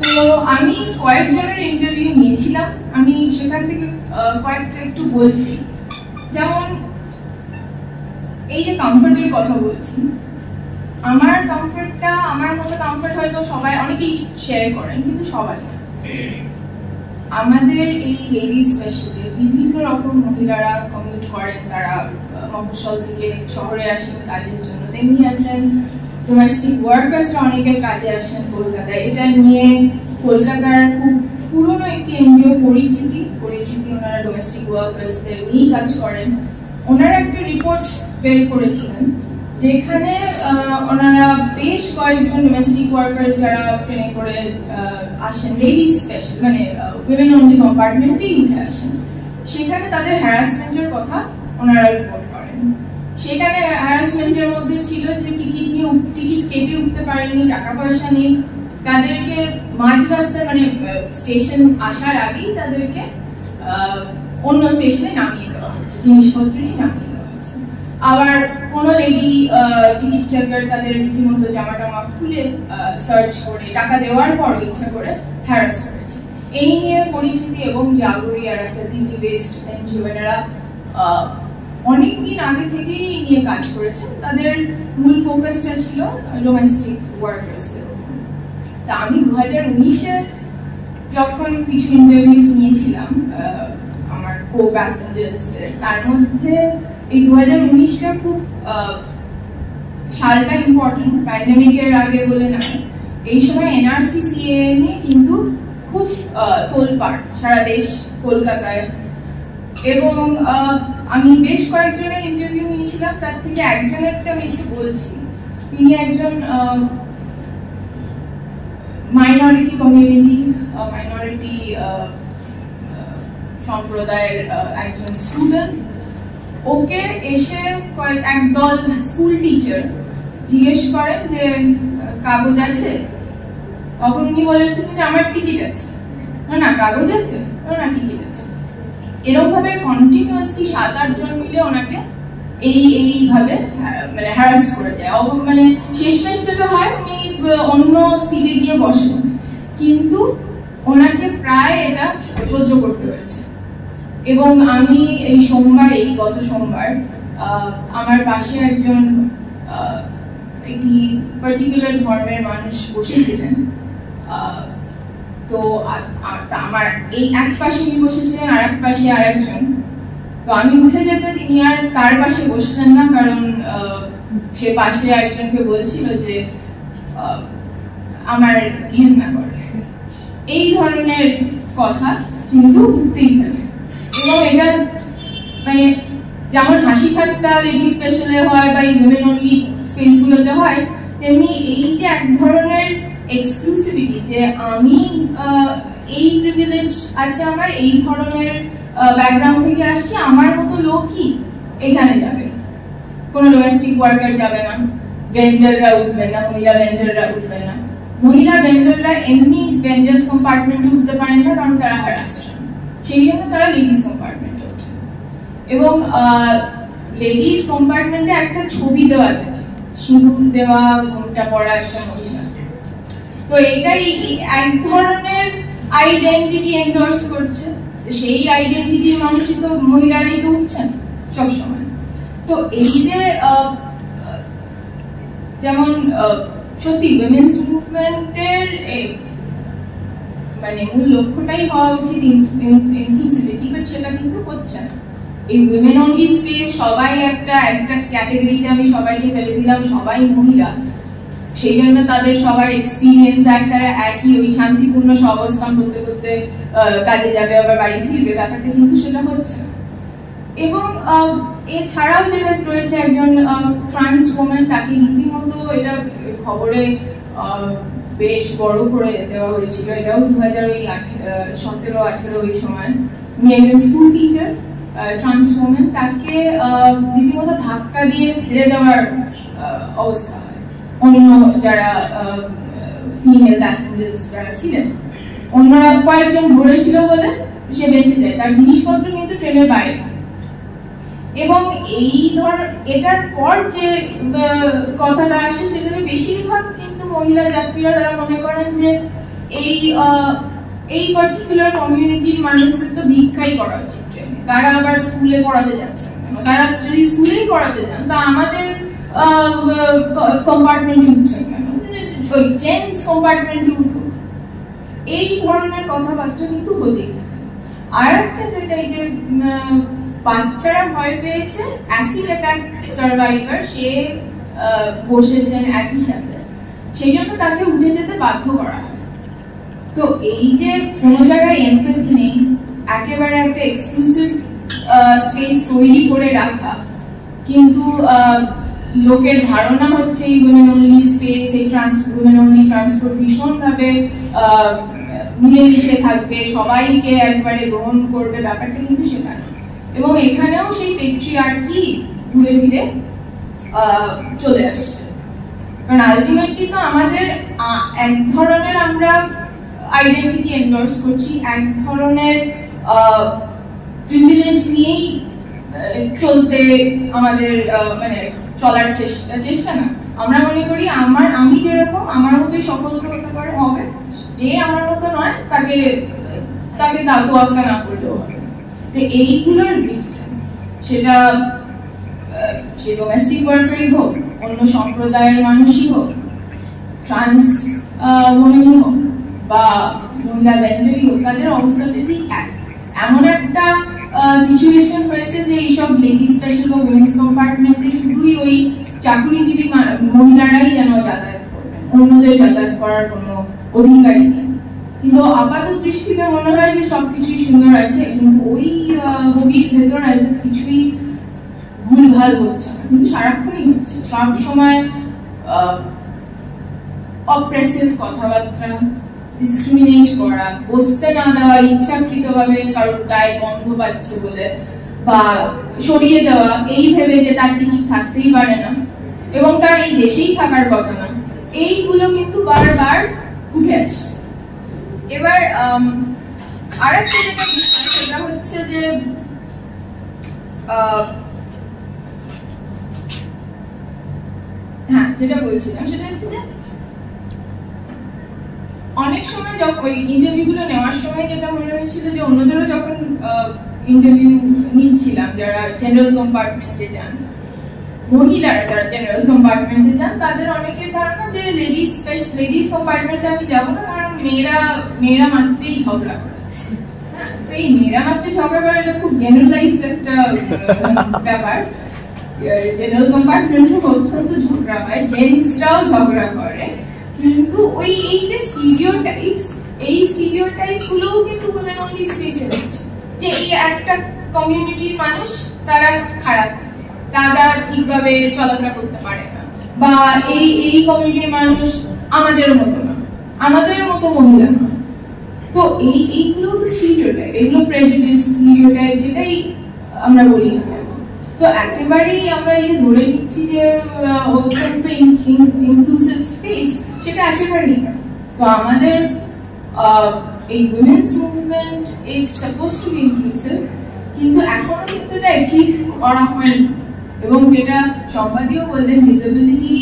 তো আমি কয়েকজনের ইন্টারভিউ নিয়েছিলাম, আমি সেখান থেকে কয়েকটা একটু বলছি। যেমন এই যে কমফর্টের কথা বলছি, আমার কমফর্টটা, আমার মতো কমফর্ট হয়তো সবাই অনেকেই শেয়ার করেন, কিন্তু সবাই না। আমাদের এই লেডি স্পেশালি বিভিন্ন রকম মহিলারা কমিউট করেন, তারা মফস্বল থেকে শহরে আসেন কাজের জন্য, তেমনি আছেন ডোমেস্টিক ওয়ার্কার্সরা অনেকে কাজে আসেন কলকাতায়। এটা নিয়ে কলকাতার খুব পুরনো একটি এনজিও পরিচিতি ওনারা ডোমেস্টিক ওয়ার্কার্সদের নিয়ে কাজ করেন। ওনারা একটা রিপোর্ট বের করেছিলেন যেখানে ওনারা বেশ কয়েকজন ডোমেস্টিক ওয়ার্কার্স যারা ট্রেনে করে আসেন, লেডি স্পেশাল মানে উইমেন অনলি কম্পার্টমেন্টেই উঠে আসেন, সেখানে তাদের হ্যারাসমেন্টের কথা ওনারা রিপোর্ট করেন। সেখানে হ্যারাসমেন্টের মধ্যে ছিল যে টিকিট কেটে উঠতে পারেনি, টাকা পয়সা নেই, তাদেরকে মাঝ রাস্তায় মানে স্টেশন আসার আগেই তাদেরকে অন্য স্টেশনে নামিয়ে দেওয়া হচ্ছে, জিনিসপত্র নিয়ে নামিয়ে দেওয়া হচ্ছে। আবার কোনো লেডি টিকিট চেকার তাদের রীতিমতো জামা টামা খুলে সার্চ করে টাকা দেওয়ার পর ইচ্ছা করে হ্যারাস করেছে। এই নিয়ে পরিচিতি এবং জাগরিয়ার একটা দিল্লি বেসড এনজিও, এনারা অনেকদিন আগে থেকেই নিয়ে কাজ করেছেন। তাদের মূল ফোকাসটা ছিল ডোমেস্টিক ওয়ার্কার্সদের। তা আমি 2019-এ যখন কিছু ইন্টারভিউজ নিয়েছিলাম আমার কো প্যাসেঞ্জার্সদের, তার মধ্যে এই 2019টা খুব সালটা ইম্পর্টেন্ট, প্যান্ডেমিকের আগে বলে না, এই সময় এনআরসি সিএএ নিয়ে কিন্তু খুব তোলপাড় সারা দেশ, কলকাতায়। এবং আমি বেশ কয়েকজনের ইন্টারভিউ নিয়েছিলাম, তার থেকে একজনেরটা আমি একটু বলছি। তিনি একজন মাইনরিটি কমিউনিটি, মাইনরিটি সম্প্রদায়ের একজন স্টুডেন্ট। ওকে এসে একদল স্কুল টিচার জিজ্ঞেস করেন যে কাগজ আছে, তখন উনি বলেছিলেন যে আমার টিকিট আছে, না কাগজ আছে, না টিকিট আছে। এরকম ভাবে কন্টিনিউয়াসলি 7-8 জন মিলে ওনাকে এইভাবে মানে হ্যারাস করে যায়। মানে শেষমেশ যেটা হয়, উনি অন্য সিটে গিয়ে বসেন, কিন্তু ওনাকে প্রায় এটা সহ্য করতে হয়েছে। এবং আমি এই গত সোমবার আমার পাশে একজন একটি পার্টিকুলার ধর্মের মানুষ বসেছিলেন। তো আমার এই এক পাশে উনি বসেছিলেন, আর এক পাশে আর একজন। তো আমি উঠে যেতে তিনি আর তার পাশে বসলেন না, কারণ সে পাশে একজনকে বলছিল যে আমার ঘৃণা করে। এই ধরনের কথা কিন্তু উঠতেই থাকে। এবং এটা মানে যেমন হাসি ঠাট্টা লেডি স্পেশালে হয় বা উইমেন অনলি স্পেস গুলোতে হয়, তেমনি এই যে এক ধরনের এক্সক্লুসিভিটি, যে আমি এই প্রিভিলেজ আছে, আমার এই ধরনের ব্যাকগ্রাউন্ড থেকে আসছি, আমার মতো লোকই এখানে যাবে, কোনো ডোমেস্টিক ওয়ার্কার যাবে না, ভেন্ডাররা উঠবে না, মহিলা ভেন্ডাররা উঠবে না। মহিলা ভেন্ডাররা এমনি ভেন্ডার্স কম্পার্টমেন্টে উঠতে পারেন না, কারণ তারা হ্যারাস, সেই জন্য তারা লেডিস কম্পার্টমেন্টে ওঠে। এবং লেডিস কম্পার্টমেন্টে একটা ছবি দেওয়া থাকে, সিঁদুর দেওয়া, ঘোমটা পরা একটা মহিলা। তো এটাই এক ধরনের আইডেন্টিটি এন্ডোর্স করছে। সেই আইডেন্টিটির মানুষই তো মহিলারাই তো উঠছেন সবসময়। তো এই যে যেমন সত্যি উইমেন্স মুভমেন্টের মানে মূল লক্ষ্যটাই হওয়া উচিত ইনক্লুসিভিটি, বাট সেটা কিন্তু হচ্ছে না। এই উইমেন অনলি স্পেস, সবাই একটা ক্যাটাগরিতে আমি সবাইকে ফেলে দিলাম, সবাই মহিলা, সেই জন্য তাদের সবার এক্সপিরিয়েন্স একই, ওই শান্তিপূর্ণ সহাবস্থান করতে করতে কাজে যাবে, আবার বাড়ি ফিরবে, ব্যাপারটা কিন্তু সেটা হচ্ছে না। এবং এছাড়াও যেটা রয়েছে একজন ট্রান্স ওম্যান, তাকে রীতিমতো এটা খবরে বেশ বড় করে দেওয়া হয়েছিল। এটাও 2017-18 ওই সময়। উনি একজন স্কুল টিচার, ট্রান্স ওম্যান, তাকে রীতিমতো ধাক্কা দিয়ে ফেলে দেওয়ার অবস্থা হয়। অন্য যারা ফিমেল প্যাসেঞ্জার্স যারা ছিলেন, অন্যরা কয়েকজন ধরেছিল বলে সে বেঁচে যায়, তার জিনিসপত্র কিন্তু ট্রেনের বাইরে। এবং এটার পর যে কথাটা আসে, সেটা বেশিরভাগ কিন্তু মহিলা যাত্রীরা তারা মনে করেন যে এই পার্টিকুলার কমিউনিটির মানুষদের তো ভিক্ষাই করা উচিত ট্রেনে, তারা আবার স্কুলে পড়াতে যাচ্ছে না। তারা যদি স্কুলেই পড়াতে যান তা আমাদের কম্পার্টমেন্টে উঠছে কেন, ওই জেন্টস কম্পার্টমেন্টে উঠুক, এই ধরনের কথাবার্তা কিন্তু হতেই থাকে। আর একটা যেটা এই যে বাচ্চারা ভয় পেয়েছে, অ্যাসিড অ্যাটাক সার্ভাইভার সে বসেছেন একই সাথে, সেই জন্য তাকে উঠে যেতে বাধ্য করা হয়। তো এই যে কোনো জায়গায় এমপ্যাথি নেই, একেবারে একটা এক্সক্লুসিভ স্পেস তৈরি করে রাখা, কিন্তু লোকের ধারণা হচ্ছে এই উইমেন অনলি স্পেস, এই উইমেন অনলি ট্রান্সপোর্ট ভীষণভাবে মিলেমিশে থাকবে, সবাইকে একবারে গ্রহণ করবে, ব্যাপারটা কিন্তু সেখানে। এবং এখানেও সেই পেট্রিয়ার্কি ঘুরে ফিরে চলে আসছে, কারণ আলটিমেটলি তো আমাদের এক ধরনের আমরা আইডেন্টিটি এন্ডোর্স করছি, এক ধরনের প্রিভিলেজ নিয়েই চলতে আমাদের মানে চলার চেষ্টা না। আমরা মনে করি আমি যেরকম আমার মতোই সকলকে হতে পারে, হবে, যে আমার মতো নয় তাকে তোয়াক্কা না করলেও হবে। তো এইগুলোর ভিক্টিম, সেটা সে ডোমেস্টিক ওয়ার্কারই হোক, অন্য সম্প্রদায়ের মানুষই হোক, ট্রান্স ওমেনই হোক বা মহিলা ব্যান্ডেরই হোক, তাদের অবস্থাটা ঠিক এমন একটা সিচুয়েশন হয়েছে যে এইসব লেডি স্পেশাল বা উইমেন্স কম্পার্টমেন্টে শুধুই ওই চাকুরিজীবী মহিলারাই যেন যাতায়াত করবেন, অন্যদের যাতায়াত করার কোনো অধিকারই নেই। কিন্তু আপাত দৃষ্টিতে মনে হয় যে সবকিছুই সুন্দর আছে, কিন্তু ওই বগির ভেতর আছে কিছুই ভুলভাল হচ্ছে না, কিন্তু সারাক্ষণই হচ্ছে। সব সময় অপ্রেসিভ কথাবার্তা, ডিসক্রিমিনেট করা, বসতে না দেওয়া ইচ্ছাকৃতভাবে কারোর গায়ে গন্ধ পাচ্ছে বলে, বা সরিয়ে দেওয়া এই ভেবে যে তার টিকিট থাকতেই পারে না এবং তার এই দেশেই থাকার কথা না, এইগুলো কিন্তু বারবার উঠে আসছে। এবার আরেকটা যেটা বিষয় সেটা হচ্ছে যে হ্যাঁ, যেটা বলছিলাম সেটা হচ্ছে যে অনেক সময় যখন ওই ইন্টারভিউ গুলো নেওয়ার সময় যেটা মনে হয়েছিল যে অন্যদেরও যখন ইন্টারভিউ নিচ্ছিলাম যারা জেনারেল কম্পার্টমেন্টে যান, মহিলারা যারা জেনারেল কম্পার্টমেন্টে যান, তাদের অনেকের ধারণা যে লেডিস কম্পার্টমেন্টে আমি যাবো না, কারণ মেয়েরা মাত্রই ঝগড়া করে। তো এই মেয়েরা মাত্রই ঝগড়া করে এটা খুব জেনারেলাইজড একটা ব্যাপার। জেনারেল কম্পার্টমেন্টে অত্যন্ত ঝগড়া হয়, জেন্টসরাও ঝগড়া করে, কিন্তু ওই এই যে স্টিরিওটাইপস, এই স্টিরিওটাইপ গুলোও কিন্তু উইমেন অনলি স্পেসে হচ্ছে, যে এই একটা কমিউনিটির মানুষ তারা খারাপ, তারা ঠিকভাবে চলাফেরা করতে পারে না, বা এই কমিউনিটির মানুষ আমাদের মতো না, আমাদের মতো মহিলা না। তো এইগুলো তো স্টিরিওটাইপ, এগুলো প্রেজুডিস, স্টিরিওটাইপ যেটাই আমরা বলি না কেন। তো একেবারেই আমরা এই যে ধরে নিচ্ছি যে অত্যন্ত ইনক্লুসিভ স্পেস, সেটা একেবারেই না। তো আমাদের এই women's movement is suppose to be inclusive, কিন্তু এখনো কিন্তু এটা অ্যাচিভ করা হয়নি। এবং যেটা সম্পাদীয় বললেন, ডিসেবিলিটি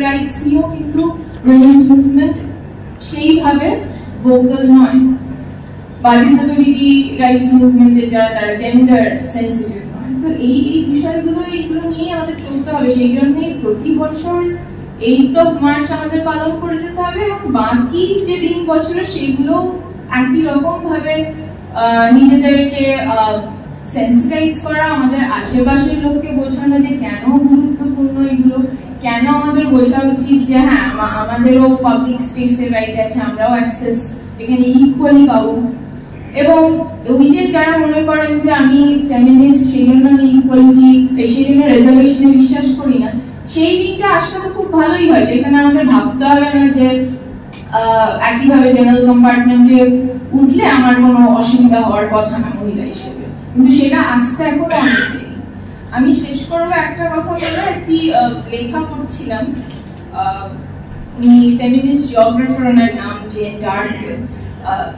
রাইটস নিয়েও কিন্তু উইমেন্স মুভমেন্ট সেইভাবে ভোকাল নয়, বা ডিসেবিলিটি রাইটস মুভমেন্টে যারা তারা জেন্ডার সেন্সিটিভ নয়। তো এই বিষয়গুলো এইগুলো নিয়ে আমাদের চলতে হবে। সেই জন্যই প্রতি বছর 8 মার্চ আমাদের পালন করে যেতে হবে, এবং বাকি যে দিন বছরের সেগুলো একই রকম ভাবে নিজেদেরকে সেন্সিটাইজ করা, আমাদের আশেপাশের লোককে বোঝানো যে কেন গুরুত্বপূর্ণ এগুলো, কেন আমাদের বোঝা উচিত যে হ্যাঁ আমাদেরও পাবলিক স্পেসের রাইট আছে, আমরাও অ্যাক্সেস এখানে ইকুয়ালি পাবো। এবং ওই যে যারা মনে করেন যে আমি ফেমিনিস্ট, সেই জন্য আমি ইকুয়ালিটি, সেই জন্য রিজার্ভেশনে বিশ্বাস করি না, সেই দিনটা আসলে তো খুব ভালোই হয়, যেখানে আমাদের ভাবতে হবে না যে একইভাবে জেনারেল কম্পার্টমেন্টে উঠলে আমার কোনো অসুবিধা হওয়ার কথা না মহিলা হিসেবে, কিন্তু সেটা আসতে এখন অনেক দেরি। আমি শেষ করবো একটা কথা বলে, একটি লেখা পড়ছিলাম, উনি ফেমিনিস্ট জিওগ্রাফার, ওনার নাম জেন ডার্কওয়েল।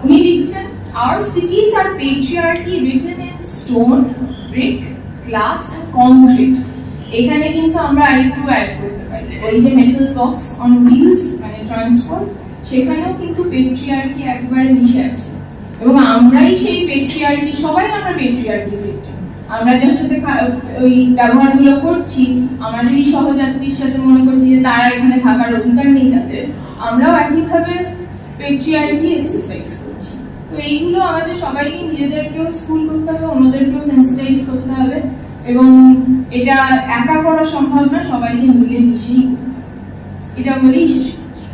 উনি লিখছেন, our cities are patriarchy written in stone, brick, glass and concrete. এখানে কিন্তু আমরা আরেকটু অ্যাড করতে পারি, ওই যে মেটাল বক্স অন হুইলস মানে ট্রান্সপোর্ট, সেখানেও কিন্তু পেট্রিয়ার্কি একবারে মিশে আছে এবং আমরাই সেই পেট্রিয়ার্কি, সবাই আমরা পেট্রিয়ার্কি ভিক্টিম। আমরা যার সাথে ওই ব্যবহারগুলো করছি, আমাদেরই সহযাত্রীর সাথে মনে করছি যে তারা এখানে থাকার অধিকার নেই তাদের, আমরাও একইভাবে পেট্রিয়ার্কি এক্সারসাইজ করছি। তো এইগুলো আমাদের সবাইকে নিজেদেরকেও স্কুল করতে হবে, অন্যদেরকেও সেন্সিটাইজ করতে হবে এবং এটা একা করা সম্ভব না, সবাইকে মিলে মিশেই করতে হবে। এটা বলেই শেষ করছি।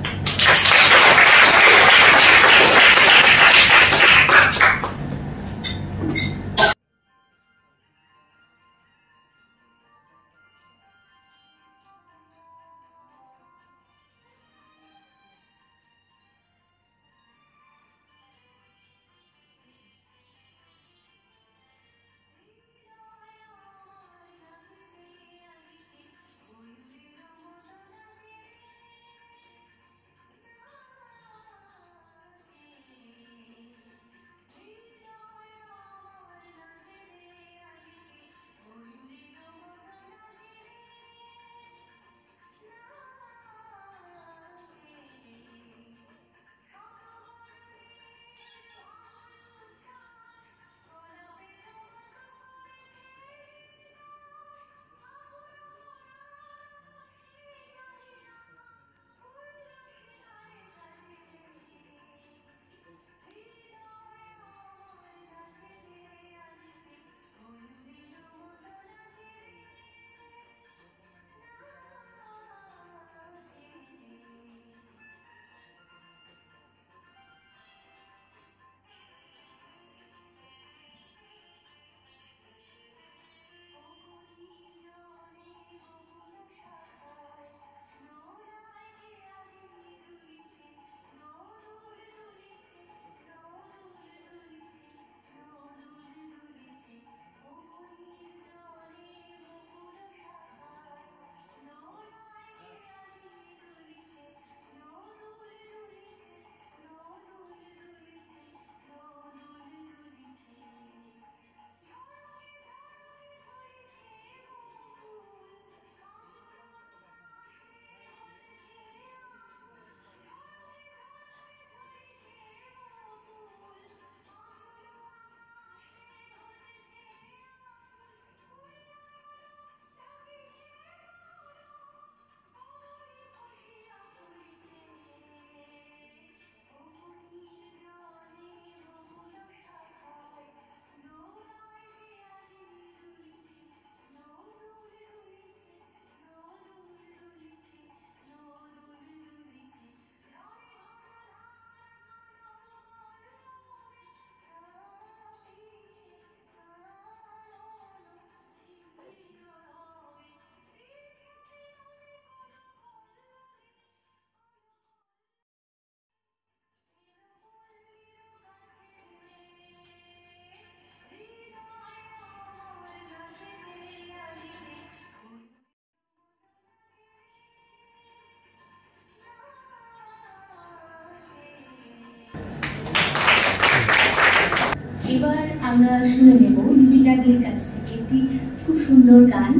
এবার আমরা শুনে নেব লিপিকাদের কাছ থেকে একটি খুব সুন্দর গান।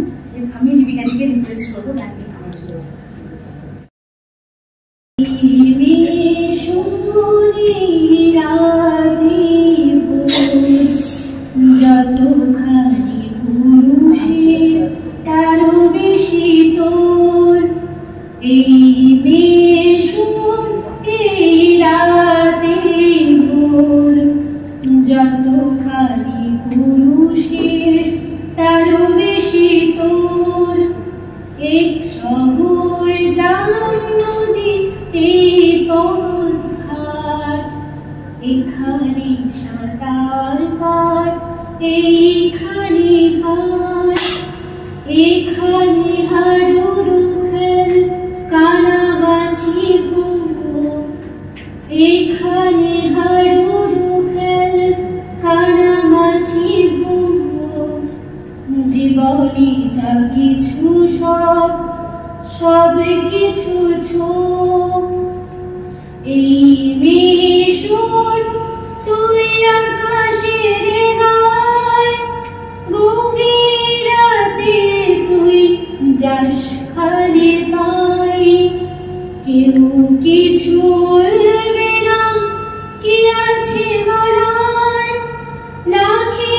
আমি লিপিকাদিকে রিকোয়েস্ট করবো গানটি আমার জন্য। যতখানি পুরুষের তারও বেশি তোর এই মেশন এই রাতে ভোর, যতখানি পুরুষের তারও বেশি তোর এক শহর গ্রাম নদী এই পথ ঘাট, এখানে সাঁতার কাট এইখানে ঘাট, এখানে হাডুডু খেল কানামাছি ভুলো, এখানে হাডুডু খেল কানামাছি ভুলো, জীবনে যা কিছু সব সব কিছু ছোপ এই মিশন তুই আকাশের গায়, গভীর রাতে তুই যাস খালি পাই, কেউ কিছু আছে বলার, লাখে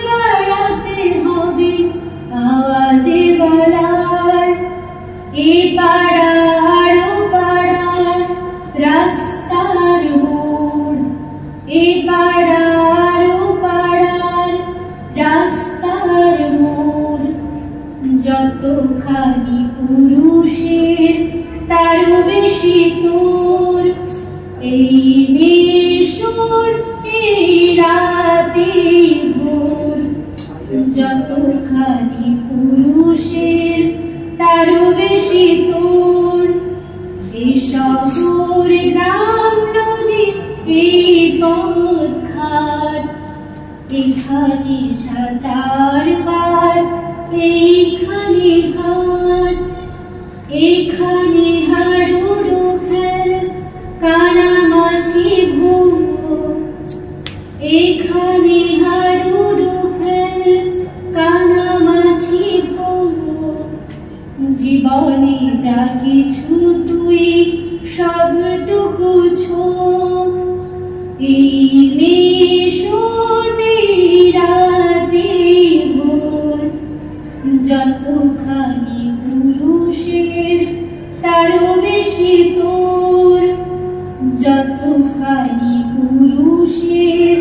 বাড়াতে হবে আওয়াজে গলার। এ পাড়ার ও পাড়ার রাস্তার মোড়, এ পাড়ার ও পাড়ার রাস্তার মোড়। যতখানি পুরুষের তারও বেশি তোর, এই মেশর এই রাতে ভোর। যতখানি পুরুষের তারও বেশি তোর, এই শহর গ্রাম নদী এই পথ ঘাট। এখানে সাঁতার কাট, এইখানে হাট, এখানে হাডুডু খেল কানামাছি ভোগ। এখানে হাডুডু খেল কানামাছি ভোগ। জীবনে যা কিছু তুই সবটুকু ছোঁক, এই মেশনে রাতে ভোর। যতখানি পুরুষের তারও বেশি তোর, যতখানি পুরুষের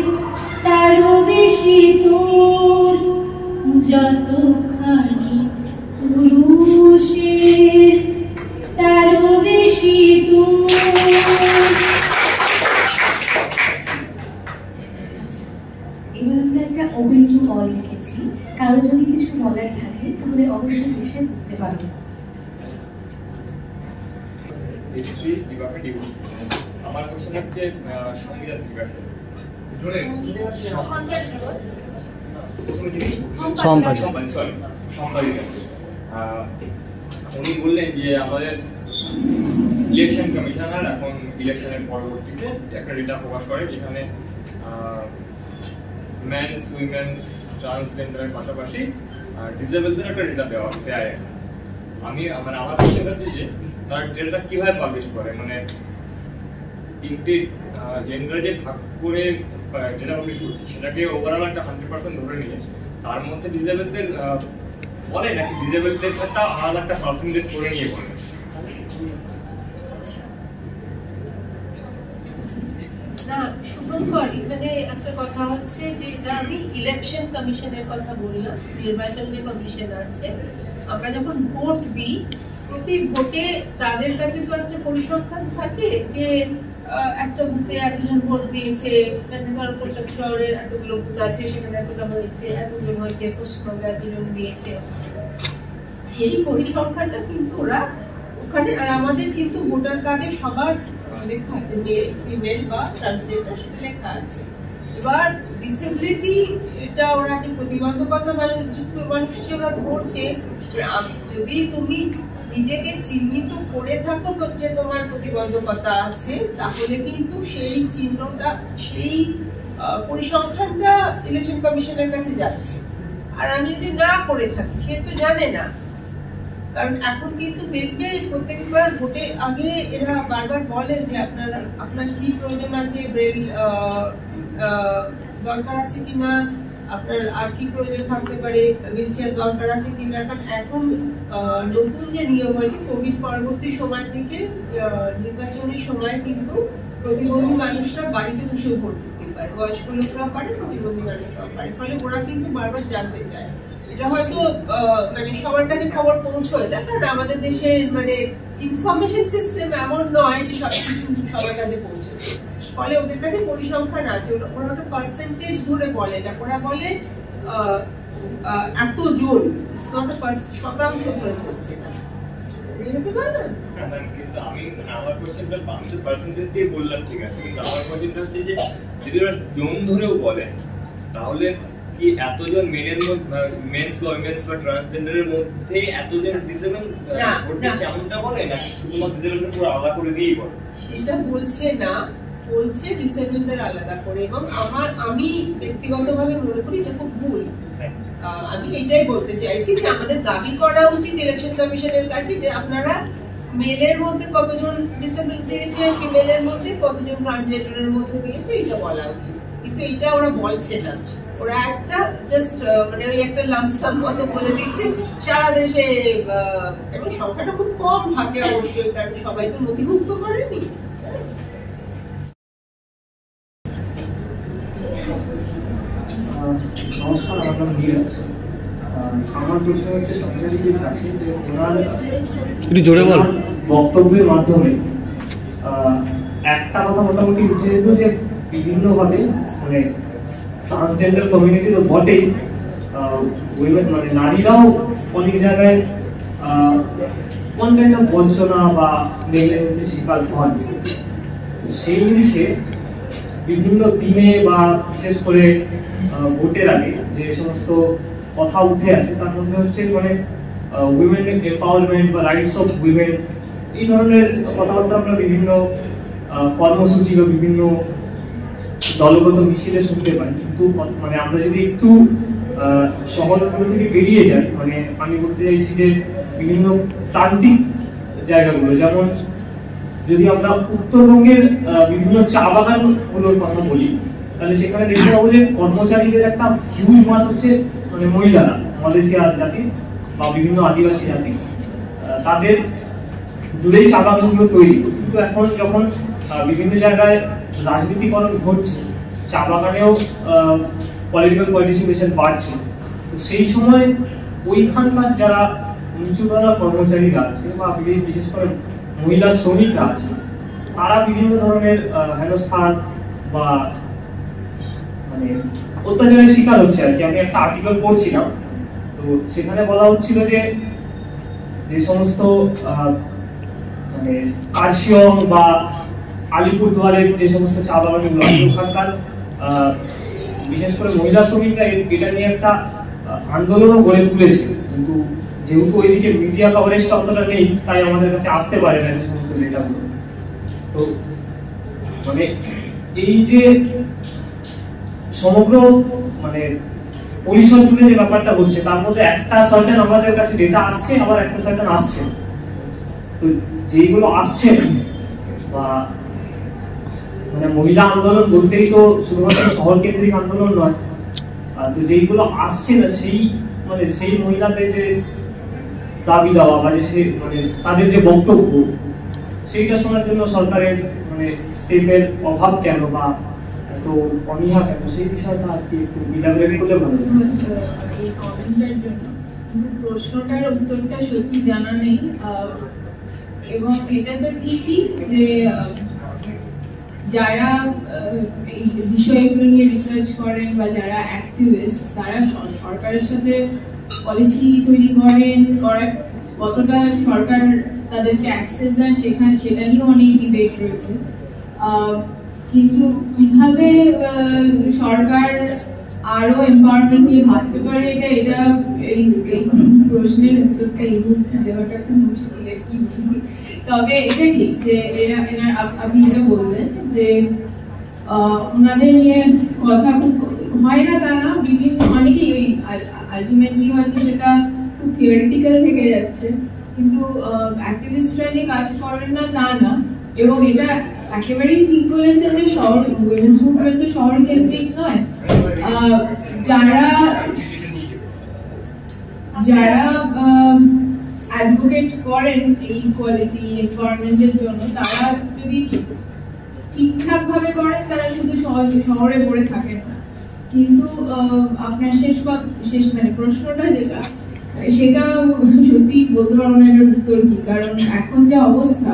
তারও বেশি তোর। যতখানি পুরুষের তারও বেশি তোর। এবার আমরা একটা ওপেন টু অল লিখেছি, কারো যদি কিছু বলার থাকে তাহলে অবশ্যই এসে বলতে পারো। আমার কোশ্চেন হচ্ছে সংবিধান বিকাশে উনি বললেন যে আমাদের ইলেকশন কমিশনার এখন ইলেকশনের পরবর্তীতে একটা ডেটা প্রকাশ করে যেখানে মেন্স উইমেন্স ট্রান্সজেন্ডারের পাশাপাশি ডিসেবলদের একটা ডেটা দেওয়া দেয়। আমার কোশ্চেন হচ্ছে যে তার ডেটাটা কিভাবে পাবলিশ করে, মানে তিনটে জেন্ডার যে ভাগ করে যেটা পাবলিশ করছে সেটাকে ওভারঅল একটা 100% ধরে নিয়ে তার মধ্যে ডিসেবলদের বলে নাকি ডিসেবলদের একটা আলাদা একটা পার্সেন্টেজ করে নিয়ে বলে? না শুভঙ্কর, এখানে একটা কথা হচ্ছে যে এটা আমি ইলেকশন কমিশনের কথা বললাম, নির্বাচন যে কমিশন আছে, আমরা যখন ভোট দিই প্রতি ভোটে তাদের কাছে তো একটা পরিসংখ্যান থাকে যে একটা বুথে এতজন ভোট দিয়েছে, মানে ধরো কলকাতা শহরের এতগুলো বুথ আছে সেখানে এতটা হয়েছে, এতজন হয়েছে, পশ্চিমবঙ্গে এতজন দিয়েছে। এই পরিসংখ্যানটা কিন্তু ওরা ওখানে আমাদের কিন্তু ভোটার কার্ডে সবার লেখা আছে, মেল ফিমেল বা ট্রান্সজেন্ডার সেটা লেখা আছে। এবার ডিসেবিলিটি এটা ওরা যে প্রতিবন্ধকতা যুক্ত মানুষ ওরা ধরছে, যদি তুমি নিজেকে চিহ্নিত করে থাকো যে তোমার প্রতিবন্ধকতা আছে তাহলে কিন্তু সেই চিহ্নটা সেই পরিসংখ্যানটা ইলেকশন কমিশনের কাছে যাচ্ছে। আর আমি যদি না করে থাকি সে তো জানে না, কারণ এখন কিন্তু দেখবে প্রত্যেকবার ভোটের আগে এরা বারবার বলে যে আপনার কি প্রয়োজন আছে, ব্রেল দরকার আছে কিনা, আপনার আর কি প্রয়োজন থাকতে পারে, হুইলচেয়ার দরকার আছে কিনা। কারণ এখন নতুন যে নিয়ম হয়েছে কোভিড পরবর্তী সময় থেকে নির্বাচনের সময় কিন্তু প্রতিবন্ধী মানুষরা বাড়িতে বসেও ভোট দিতে পারে, বয়স্ক লোকরা পারে, প্রতিবন্ধী মানুষরাও পারে। ফলে ওরা কিন্তু বারবার জানতে চায়। এটা হয়তো মানে সবার কাছে খবর পৌঁছয় না, কারণ আমাদের দেশে মানে ইনফরমেশন সিস্টেম এমন নয় যে সবকিছু সবার কাছে পৌঁছয়। ফলে ওদের কাছে পরিসংখ্যান আছে, ওরা একটা পার্সেন্টেজ ধরে বলে না, ওরা বলে এতজন, শতাংশ ধরে বলছে না। কিন্তু আমি আমার কোশ্চেনটা আমি তো পার্সেন্টেজ দিয়ে বললাম ঠিক আছে, কিন্তু আমার কোশ্চেনটা হচ্ছে যে যদি ওরা জন ধরেও বলে তাহলে কি এতজন মেনের মধ্যে মেন্স বা উইমেন্স বা ট্রান্সজেন্ডারের মধ্যে এতজন ডিসেবল এমনটা বলে না, শুধুমাত্র ডিসেবলদের পুরো আলাদা করে দিয়েই বলে? সেটা বলছে না, বলছে ডিসেবলদের আলাদা করে। এবং আমি ব্যক্তিগতভাবে মনে করি এটা খুব ভুল। আমি এটাই বলতে চাইছি যে আমাদের দাবি করা উচিত ইলেকশন কমিশনের কাছে যে আপনারা মেলের মধ্যে কতজন ডিসেবল দিয়েছে, ফিমেলের মধ্যে কতজন ট্রান্সজেন্ডারের মধ্যে দিয়েছে এটা বলা উচিত, কিন্তু এটা ওরা বলছে না। ওরা একটা জাস্ট মানে ওই একটা লামসাম মতো বলে দিচ্ছে সারা দেশে, এবং সংখ্যাটা খুব কম থাকে অবশ্যই, কারণ সবাই তো নথিভুক্ত করেনি। নমস্কার, আমার নাম নীরজ। আমার প্রশ্ন হচ্ছে সঞ্জয়জির কাছে যে ওনার একটু জোরে বল। বক্তব্যের মাধ্যমে একটা কথা মোটামুটি উঠে যেত যে বিভিন্নভাবে মানে ট্রান্সজেন্ডার কমিউনিটি তো বটেই, মানে নারীরাও অনেক জায়গায় কোন কাইন্ড অফ বঞ্চনা বা নেগলিজেন্সের শিকার হন। সেই নিরিখে বিভিন্ন দিনে বা বিশেষ করে ভোটের আগে যে সমস্ত কথা উঠে আসে তার মধ্যে হচ্ছে মানে উইমেন এম্পাওয়ারমেন্ট বা রাইটস অফ উইমেন, এই ধরনের কথাবার্তা আমরা বিভিন্ন কর্মসূচি বা বিভিন্ন দলগত মিছিলে শুনতে পাই। কিন্তু মানে আমরা যদি একটু শহরগুলো থেকে বেরিয়ে যাই, মানে আমি বলতে চাইছি যে বিভিন্ন প্রান্তিক জায়গাগুলো, যেমন যদি আমরা উত্তরবঙ্গের বিভিন্ন চা বাগানগুলোর কথা বলি, তাহলে সেখানে দেখতে পাবো যে কর্মচারীদের একটা হিউজ মাস হচ্ছে মানে মহিলারা, মালয়েশিয়া জাতি বা বিভিন্ন আদিবাসী জাতি, তাদের জুড়েই চা বাগানগুলো তৈরি। কিন্তু এখন যখন বিভিন্ন জায়গায় রাজনীতিকরণ ঘটছে, চা বাগানেও পলিটিক্যাল পার্টিসিপেশন বাড়ছে, তো সেই সময় ওইখানকার যারা নিচুতলা কর্মচারীরা আছে বা বিশেষ করে মহিলা শ্রমিকরা আছে, তারা বিভিন্ন ধরনের হেনস্থান বা মানে অত্যাচারের শিকার হচ্ছে আর কি। আমি একটা আর্টিকেল পড়ছিলাম, তো সেখানে বলা হচ্ছিল যে যে সমস্ত মানে কার্শিয়ং বা আলিপুরদুয়ারের যে সমস্ত চা বাগানগুলো আছে, ওখানকার বিশেষ করে মহিলা শ্রমিকরা এটা নিয়ে একটা আন্দোলনও গড়ে তুলেছে, কিন্তু যেহেতু ওইদিকে মিডিয়া কভারেজটা অতটা নেই, তাই আমাদের কাছে আসতে পারে না সেই সমস্ত ডেটাগুলো। তো মানে এই যে সমগ্র মানে পরিসর জুড়ে যে ব্যাপারটা হচ্ছে, তার মধ্যে একটা সার্টেন আমাদের কাছে ডেটা আসছে, আবার একটা সার্টেন আসছে। তো যেগুলো আসছে বা মানে মহিলা আন্দোলন বলতেই তো শুধুমাত্র শহর কেন্দ্রিক আন্দোলন নয়, তো যেগুলো আসছে না সেই মানে সেই মহিলাদের যে দাবি দেওয়া বা যে মানে তাদের যে বক্তব্য, সেইটা শোনার জন্য সরকারের মানে স্টেপের অভাব কেন বা এত অনীহা কেন, সেই বিষয়টা আর কি একটু ইলাবোরেট করলে ভালো হতো। এই কমেন্টের জন্য প্রশ্নটার উত্তরটা সত্যি জানা নেই, এবং এটা তো ঠিকই যে যারা এই বিষয়গুলো নিয়ে রিসার্চ করেন বা যারা অ্যাক্টিভিস্ট, তারা সরকারের সাথে পলিসি তৈরি করার কতটা সরকার তাদেরকে অ্যাক্সেস দেন সেটা নিয়েও অনেক ডিবেট রয়েছে। কিন্তু কিভাবে সরকার আরো এম্পাওয়ারমেন্ট নিয়ে ভাবতে পারে, এটা এই প্রশ্নের উত্তরটা এই মুহূর্তে দেওয়াটা একটু মুশকিলের কি বলি। তবে এটা ঠিক যে আপনি যেটা বললেন যে ওনাদের নিয়ে কথা খুব হয় না তা না, বিভিন্ন অনেকেই ওই আলটিমেটলি হয়তো সেটা খুব থিওরিটিক্যাল থেকে যাচ্ছে, কিন্তু অ্যাক্টিভিস্টরা নিয়ে কাজ করেন না তা না। এবং এটা একেবারেই ঠিক বলেছেন যে শহর উইমেন্স মুভমেন্ট তো শহর কেন্দ্রিক নয়। যারা অ্যাডভোকেট করেন এই ইকুয়ালিটি এনভায়রনমেন্টের জন্য, তারা যদি ঠিকঠাক ভাবে করেন তারা শুধু শহরে পড়ে থাকেন না। কিন্তু আপনার শেষ মানে প্রশ্নটা যেটা, সেটা সত্যি বলতে পারবো না এটার উত্তর কি, কারণ এখন যা অবস্থা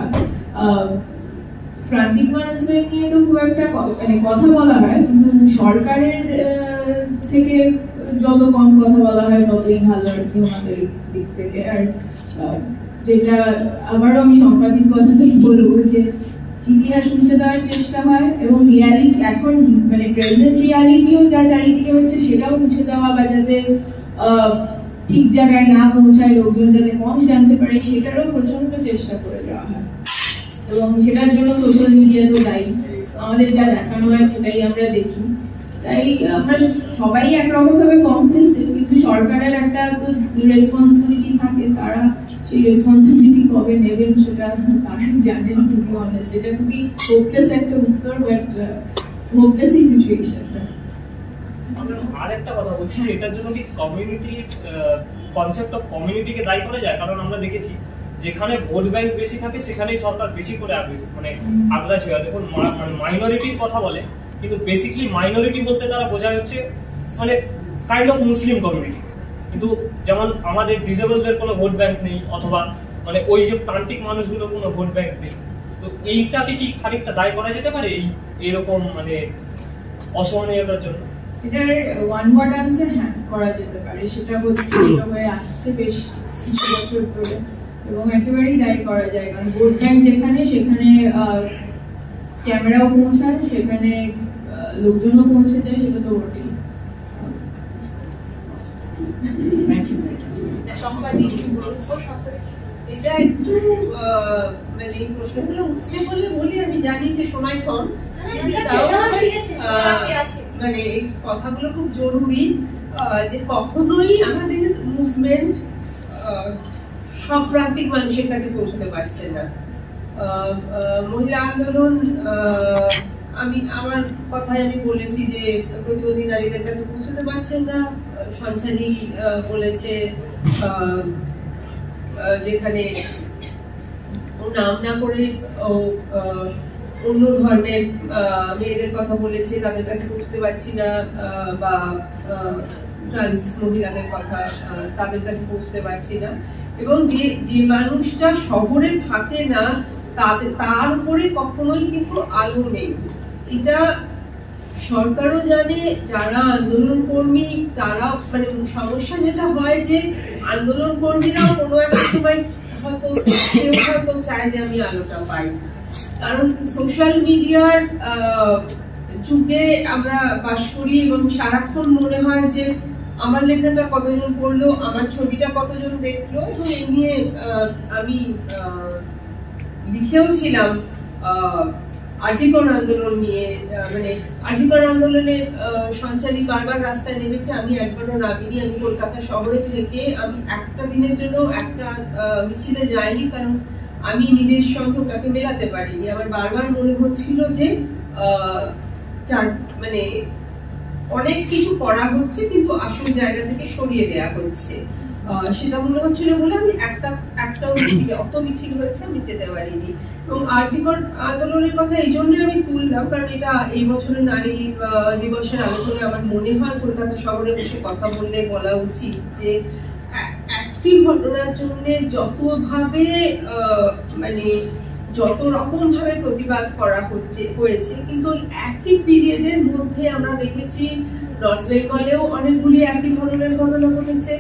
প্রান্তিক মানুষদের নিয়ে তো খুব একটা মানে কথা বলা হয়, কিন্তু সরকারের থেকে যত কম কথা বলা হয় ততই ভালো আর কি আমাদের দিক থেকে। আর যেটা আবারও আমি সাংবাদিক কথাটাই বলবো যে ইতিহাস মুছে দেওয়ার চেষ্টা হয়, এবং রিয়ালিটি এখন মানে প্রেজেন্ট রিয়ালিটিও যা চারিদিকে হচ্ছে সেটাও মুছে দেওয়া, বা যাতে ঠিক জায়গায় না পৌঁছায়, লোকজন যাতে কম জানতে পারে, সেটারও প্রচন্ড চেষ্টা করে দেওয়া হয়। এবং সেটার জন্য সোশ্যাল মিডিয়া তো দায়ী, আমাদের যা দেখানো হয় সেটাই আমরা দেখি। তাই আমরা সবাই একরকম ভাবে কমপ্লেক্স, কিন্তু সরকারের একটা তো রেসপন্সিবিলিটি থাকে, তারা সেই রেসপন্সিবিলিটি কবে নেবেন সেটা তারাই জানেন। টু বি অনেস্ট, এটা খুবই হোপলেস একটা উত্তর, বাট হোপলেসই সিচুয়েশনটা। আর একটা কথা বলছি, এটার জন্য কি কমিউনিটি কনসেপ্ট অফ কমিউনিটিকে দায়ী করা যায়? কারণ আমরা দেখেছি যেখানে ভোট ব্যাংক বেশি থাকে সেখানেই সরকার বেশি করে আগ্রাসী হয়। দেখুন, মাইনরিটির কথা বলে, কিন্তু বেসিক্যালি মাইনরিটি বলতে তারা বোঝায় হচ্ছে মানে কাইন্ড অফ মুসলিম কমিউনিটি। কিন্তু যেমন আমাদের ডিসেবলদের কোনো ভোট ব্যাংক নেই, অথবা মানে ওই যে প্রান্তিক মানুষগুলোর কোনো ভোট ব্যাংক নেই। তো এইটাকে কি খানিকটা দায়ী করা যেতে পারে এইরকম মানে অসহনীয়তার জন্য? এটার ওয়ান ওয়ার্ড আনসার হ্যাঁ করা যেতে পারে। সেটা হয়ে আসছে বেশ কিছু বছর ধরে, এবং একেবারেই দায়ী করা যায়। কারণ ভোট ব্যাংক যেখানে, সেখানে ক্যামেরাও পৌঁছায়, সেখানে লোকজনও পৌঁছে যায়, সেটা তো বটেই। এটা একটু মানে এই প্রশ্নগুলো উঠছে বলে বলি আমি জানি যে সময় কম, মানে এই কথাগুলো খুব জরুরি যে কখনোই আমাদের মুভমেন্ট সব প্রান্তিক মানুষের কাছে পৌঁছতে পারছে না। মহিলা আন্দোলন, আমি আমার কথায় আমি বলেছি যে প্রতিবন্ধী নারীদের কাছে পৌঁছতে পারছেন না। সঞ্চারী বলেছে যেখানে নাম না করে অন্য ধর্মের মেয়েদের কথা বলেছে, তাদের কাছে পৌঁছতে পারছি না, বা ট্রান্স মহিলাদের কথা, তাদের কাছে পৌঁছতে পারছি না। এবং যে মানুষটা শহরে থাকে না, তার উপরে কখনোই কিন্তু আলো নেই। এটা সরকারও জানে, যারা আন্দোলন কর্মী তারা, মানে সমস্যা যেটা হয় যে আন্দোলন কর্মীরাও কোনো একটা সময় হয়তো চায় যে আমি আলোটা পাই। কারণ সোশ্যাল মিডিয়ার যুগে আমরা বাস করি, এবং সারাক্ষণ মনে হয় যে আমার লেখাটা কতজন পড়লো, আমার ছবিটা কতজন দেখলো। এবং এই নিয়ে আমি লিখেও ছিলাম আজিকর আন্দোলন নিয়ে। মানে আজিকর আন্দোলনে সঞ্চারী বারবার রাস্তায় নেমেছে, আমি একবারও নামিনি। আমি কলকাতা শহরে থেকে আমি একটা দিনের জন্য একটা মিছিলে যাইনি, কারণ আমি নিজের সঙ্গে ওটাকে মেলাতে পারিনি। আমার বারবার মনে হচ্ছিল যে মানে অনেক কিছু করা হচ্ছে কিন্তু আসল জায়গা থেকে সরিয়ে দেওয়া হচ্ছে, সেটা মনে হচ্ছিল বলে আমি একটাও মিছিলে, অত মিছিল হয়েছে আমি যেতে পারিনি। এবং আরজিকর আন্দোলনের কথা এই জন্য আমি তুললাম, কারণ এটা এই বছরের নারী দিবসের আলোচনায় আমার মনে হয় কলকাতা শহরে বসে কথা বললে বলা উচিত যে একটি ঘটনার জন্য যতভাবে মানে যত রকম ভাবে প্রতিবাদ করা হয়েছে, কিন্তু একই পিরিয়ডের মধ্যে আমরা দেখেছি নর্থ বেঙ্গলেও অনেকগুলি একই ধরনের ঘটনা ঘটেছে।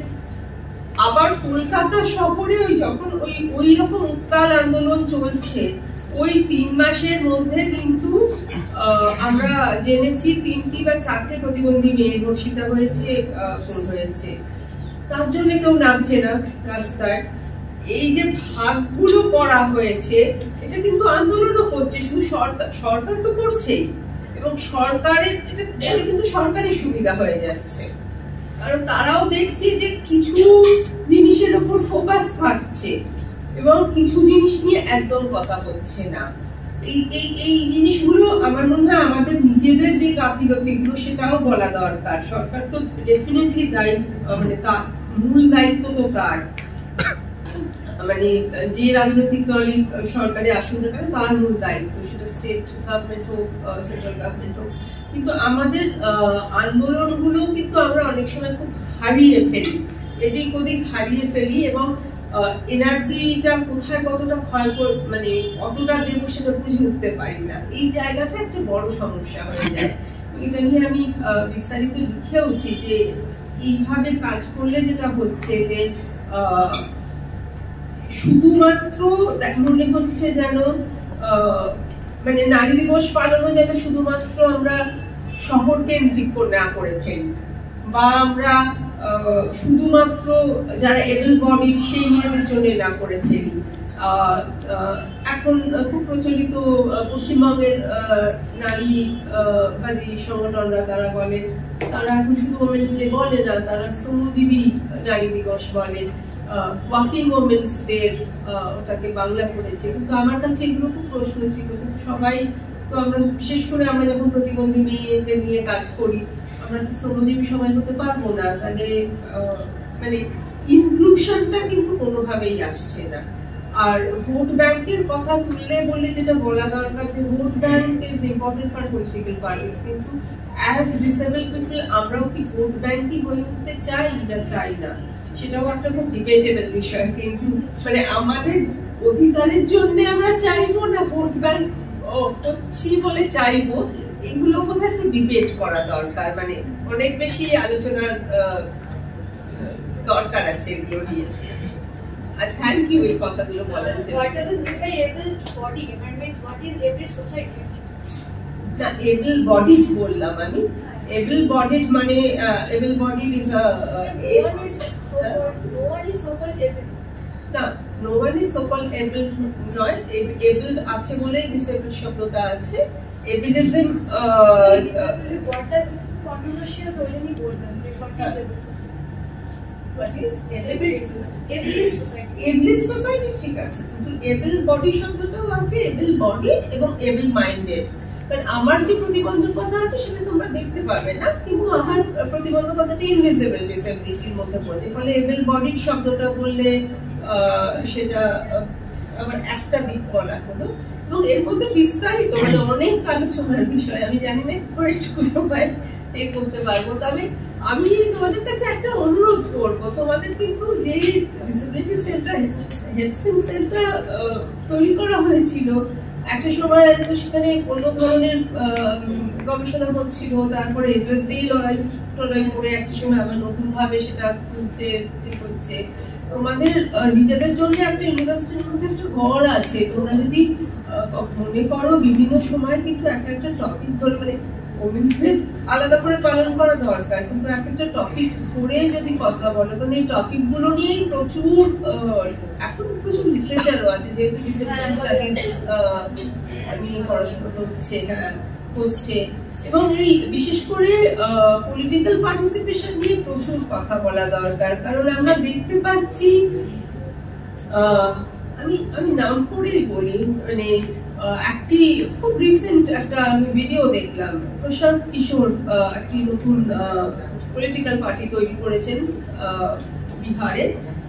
আবার কলকাতা শহরে যখন ওই রকম উত্তাল আন্দোলন চলছে, ওই 3 মাসের মধ্যে কিন্তু আমরা জেনেছি 3টি বা 4টে প্রতিবন্ধী মেয়ে ধর্ষিতা হয়েছে, খুন হয়েছে। তার জন্য কেউ নামছে না রাস্তায়। এই যে ভাগগুলো করা হয়েছে, এটা কিন্তু আন্দোলনও করছে, শুধু সরকার তো করছেই, এবং সরকারের এটা কিন্তু সরকারের সুবিধা হয়ে যাচ্ছে। কারণ তারাও দেখছে যে কিছু জিনিসের উপর ফোকাস থাকছে এবং কিছু জিনিস নিয়ে একদম কথা হচ্ছে না। এই জিনিসগুলো আমার মনে হয় আমাদের নিজেদের যে গাফিলতিগুলো সেটাও বলা দরকার। সরকার তো ডেফিনেটলি দায়ী, মানে তার মূল দায়িত্ব তো তার, মানে যে রাজনৈতিক দলই সরকারে আসুক না কেন তার মূল দায়িত্ব, সেটা স্টেট গভর্নমেন্ট হোক, সেন্ট্রাল গভর্নমেন্ট হোক। কিন্তু আমাদের আন্দোলনগুলো কিন্তু আমরা অনেক সময় খুব হারিয়ে ফেলি, এদিক ওদিক হারিয়ে ফেলি, এবং এনার্জিটা কোথায় কতটা মানে কতটা দেবো সেটা বুঝে উঠতে পারি না। এই জায়গাটা একটা বড় সমস্যা হয়ে যায়। এটা নিয়ে আমি বিস্তারিত লিখেওছি যে এইভাবে কাজ করলে যেটা হচ্ছে যে শুধুমাত্র মনে হচ্ছে যেন মানে নারী দিবস পালনও যেন শুধুমাত্র আমরা শহর কেন্দ্রিক না করে ফেলি, বা আমরা শুধুমাত্র যারা এবল বডিড সেই মেয়েদের জন্য না করে ফেলি। এখন খুব প্রচলিত পশ্চিমবঙ্গের নারীবাদী সংগঠনরা তারা বলে, তারা এখন শুধু ওমেন্স ডে বলে না, তারা শ্রমজীবী নারী দিবস বলে। ওয়ার্কিং ওমেন্স ডে ওটাকে বাংলা করেছে, কিন্তু আমার কাছে এগুলো খুব প্রশ্ন ছিল। কিন্তু সবাই তো আমরা, বিশেষ করে আমরা যখন প্রতিবন্ধী মেয়েদের নিয়ে কাজ করি, আমরা তো শ্রমজীবী সমাজ হতে পারবো না, তাহলে মানে ইনক্লুশনটা কিন্তু কোনোভাবেই আসছে না। আর ভোট ব্যাংকের কথা তুললে বললে যেটা বলা দরকার যে vote bank is important for political parties, কিন্তু অ্যাজ ডিসেবল পিপল আমরাও কি ভোট ব্যাংকই হয়ে উঠতে চাই না চাই না, সেটাও একটা খুব ডিবেটেবল বিষয়। কিন্তু মানে আমাদের অধিকারের জন্য আমরা চাইবো না ভোট ব্যাংক হচ্ছি বলে চাইবো, এগুলো বোধহয় একটু ডিবেট করা দরকার, মানে অনেক বেশি আলোচনার দরকার আছে এগুলো নিয়ে। আর থ্যাংক ইউ এই কথাগুলো বলার জন্য। What does it mean by able body? I mean, what is able society? না, able bodied বললাম আমি। able bodied মানে able bodied is a no one is so-called able. না, no one is so-called able নয়, able আছে বলেই disabled শব্দটা আছে। ableism what controversial বলেনি বললাম যে what is able society? what is Ableist society. ableist society ঠিক আছে, কিন্তু able body শব্দটাও আছে, able bodied এবং able minded। বাট আমার যে প্রতিবন্ধকতা আছে সেটা তোমরা দেখতে পাবে না, কিন্তু আমার প্রতিবন্ধকতাটা ইনভিজিবল ডিসেবিলিটির মধ্যে পড়ে, ফলে এবেল বডিড শব্দটা বললে সেটা আমার একটা দিক বলা হলো। এবং এর মধ্যে বিস্তারিত মানে অনেক আলোচনার বিষয়, আমি জানি না একটু সময় করতে পারবো, তবে আমি তোমাদের কাছে একটা অনুরোধ করবো, তোমাদের কিন্তু যে ডিসেবিলিটি সেলটা, হেলথ সেলটা তৈরি করা হয়েছিল একটা সময়, সেখানে কোনো ধরনের গবেষণা হচ্ছিল, তারপরে এফএসডি লড়াই করে একটা সময় আবার নতুন ভাবে সেটা খুলছে হচ্ছে। তোমাদের নিজেদের জন্য একটা ইউনিভার্সিটির মধ্যে একটা ঘর আছে, তোমরা যদি মনে করো বিভিন্ন সময় কিন্তু একটা টপিক ধরে, মানে ওমেন্স ডে আলাদা করে পালন করা দরকার, কিন্তু একটা টপিক ধরে যদি কথা বলো, কারণ এই টপিক গুলো নিয়েই প্রচুর এখন প্রচুর লিটারেচারও আছে, যেহেতু ডিসিপ্লিন স্টাডিজ নিয়ে পড়াশোনা হচ্ছে, এবং এই বিশেষ করে পলিটিক্যাল পার্টিসিপেশন নিয়ে প্রচুর কথা বলা দরকার। কারণ আমরা দেখতে পাচ্ছি, আমি নাম করেই বলি, মানে একটি খুব রিসেন্ট একটা ভিডিও দেখলাম, প্রশান্ত কিশোর একটি নতুন পলিটিক্যাল পার্টি তৈরি করেছেন বিহারে।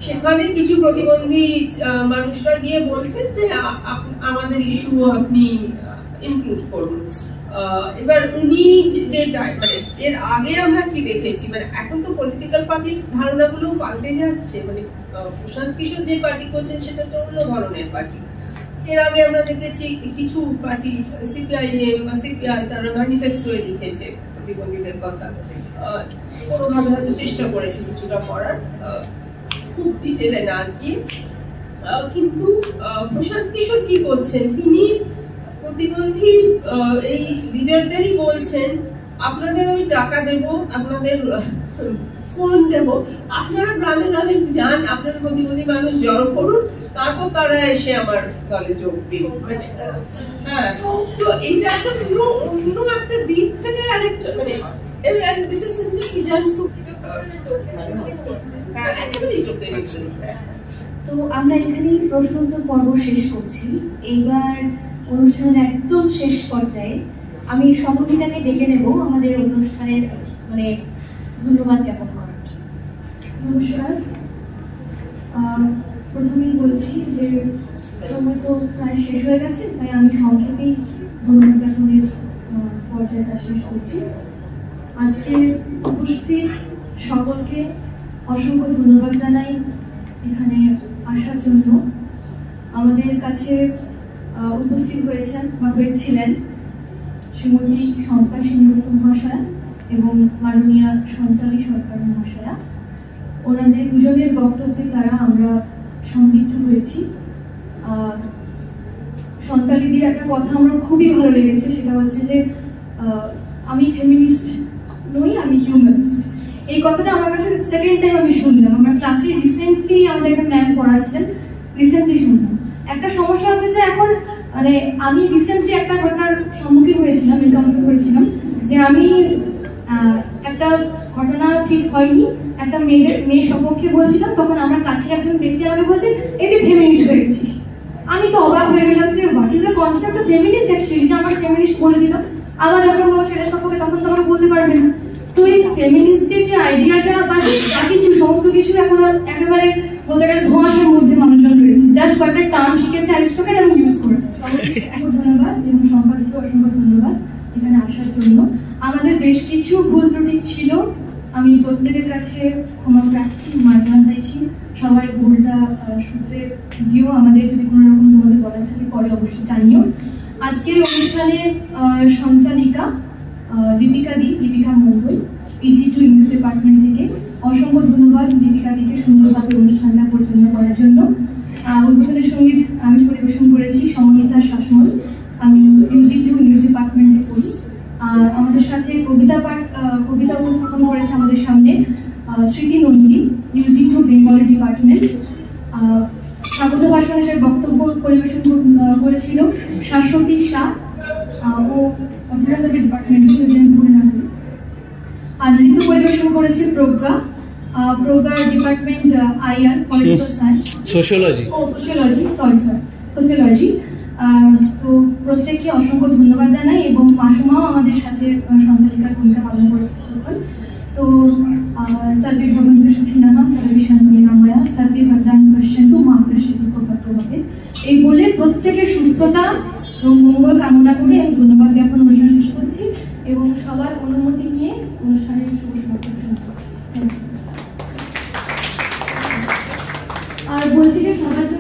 সেখানে কিছু প্রতিবন্ধী মানুষরা গিয়ে বলছেন যে আমাদের ইস্যু আপনি ইনক্লুড করুন। এবার উনি যে মানে এর আগে আমরা কি দেখেছি, মানে এখন তো পলিটিক্যাল পার্টির ধারণাগুলো পাল্টে যাচ্ছে, মানে প্রশান্ত কিশোর যে পার্টি করছেন সেটা তো অন্য ধরনের পার্টি। এর আগে আমরা দেখেছি কিছু পার্টি, সিপিআইএম বা সিপিআই, তারা ম্যানিফেস্টোয় লিখেছে প্রতিবন্ধীদের কথা, কোনোভাবে হয়তো চেষ্টা করেছে কিছুটা করার, খুব ডিটেলে না গিয়ে। কিন্তু প্রশান্ত কিশোর কি করছেন, তিনি প্রতিবন্ধী এই লিডারদেরই বলছেন আপনাদের আমি টাকা দেব, আপনাদের ফোন দেব, আপনারা গ্রামে গ্রামে যান, আপনার প্রতিবন্ধী মানুষ জড়ো করুন, তারপর তারা এসে আমার দলে যোগ দিন। হ্যাঁ, তো এটা একটা পুরো অন্য একটা দিক থেকে আরেকটা, মানে this is simply Kijansu. তো আমরা এখানেই প্রশ্ন উত্তর পর্ব শেষ করছি। এইবার অনুষ্ঠানের একদম শেষ পর্যায়ে আমি সহমিতাকে ডেকে নেব আমাদের অনুষ্ঠানের মানে ধন্যবাদ জ্ঞাপন করার। নমস্কার, প্রথমেই বলছি যে সময় তো প্রায় শেষ হয়ে গেছে, তাই আমি সংক্ষেপেই ধন্যবাদ জ্ঞাপনের পর্যায়টা শেষ করছি। আজকে উপস্থিত সকলকে অসংখ্য ধন্যবাদ জানাই এখানে আসার জন্য। আমাদের কাছে উপস্থিত হয়েছেন বা হয়েছিলেন শ্রীমতী শম্পা সেনগুপ্ত মহাশয়া এবং মাননীয় সঞ্চালী সরকার মহাশয়া। ওনাদের দুজনের বক্তব্যের দ্বারা আমরা সমৃদ্ধ হয়েছি। সঞ্চালীদের একটা কথা আমার খুবই ভালো লেগেছে, সেটা হচ্ছে যে আমি ফেমিনিস্ট নই, আমি হিউম্যানিস্ট। এই কথাটা আমার কাছে সেকেন্ড টাইম আমি শুনলাম। আমার ক্লাসে রিসেন্টলি আমাদের একটা ম্যাম পড়াচ্ছিলেন, রিসেন্টলি শুনলাম। একটা সমস্যা হচ্ছে যে এখন মানে আমি রিসেন্টলি একটা ঘটনার সম্মুখীন হয়েছিলাম, এনকাউন্টার করেছিলাম, যে আমি একটা একটা ঘটনা ঠিক হয়নি, একটা মেয়ে সপক্ষে বলছিলাম, তখন আমার কাছের একজন ব্যক্তি আমাকে বলছে এই তুই ফেমিনিস্ট হয়ে গেছিস। আমি তো অবাক হয়ে গেলাম যে what is the concept of feminist actually, যে আমার ফেমিনিস্ট বলে দিল। আবার যখন কোনো ছেলে সপক্ষে তখন তো আমাকে বলতে পারবে না। তো এই ফেমিনিস্টের যে আইডিয়াটা বা যা কিছু সমস্ত কিছু এখন একেবারে বলতে গেলে ধোঁয়াশার মধ্যে মানুষজন রয়েছে, জাস্ট কয়েকটা টার্ম শিখেছে অ্যারিস্টটল এবং ইউজ করে। অসংখ্য ধন্যবাদ এবং সম্পাদককে অসংখ্য ধন্যবাদ এখানে আসার জন্য। আমাদের বেশ কিছু ভুল ত্রুটি ছিল, আমি প্রত্যেকের কাছে ক্ষমা প্রার্থী, মার্জনা চাইছি। সবাই ভুলটা সূত্রে দিও, আমাদের যদি কোনো রকম তোমাদের বলার থাকে পরে অবশ্যই জানিও। আজকের অনুষ্ঠানের সঞ্চালিকা দীপিকা মঙ্গল, PG2 ইংলিশ ডিপার্টমেন্ট থেকে। অসংখ্য ধন্যবাদ দীপিকা দিকে সুন্দরভাবে অনুষ্ঠানটা পরিচালনা করার জন্য। উদ্বোধনের সঙ্গীত আমি পরিবেশন করেছি সমন্বিতা শাসমল, আমি PG2 ইংলিশ ডিপার্টমেন্টে পড়ি। আমাদের সাথে কবিতা উপস্থাপন করেছে আমাদের সামনে স্মৃতি নন্দী, UG2 বেঙ্গলি ডিপার্টমেন্ট। স্বাগত ভাষণ হিসেবে বক্তব্য পরিবেশন করেছিল শাশ্বতী শাহ ও ফিলোসফি ডিপার্টমেন্ট ভুলে না করি। আর নৃত্য পরিবেশন করেছে Pragya department IR political science sociology. তো প্রত্যেককে অসংখ্য ধন্যবাদ জানাই এবং মাসুমাও আমাদের সাথে সঞ্চালিকার ভূমিকা পালন করেছে যখন। তো সর্বে ভবন্তু সুখিনঃ সর্বে সন্তু নিরাময়া সর্বে ভদ্রাণি পশ্যন্তু মা কশ্চিৎ দুঃখভাগ্ ভবেৎ। এই বলে প্রত্যেকের সুস্থতা এবং মঙ্গল কামনা করে আমি ধন্যবাদ জ্ঞাপন অনুষ্ঠান শেষ করছি এবং সবার অনুমতি নিয়ে অনুষ্ঠানের শুভ সমাপ্তি ঘোষণা করছি। আর বলছি যে সবার জন্য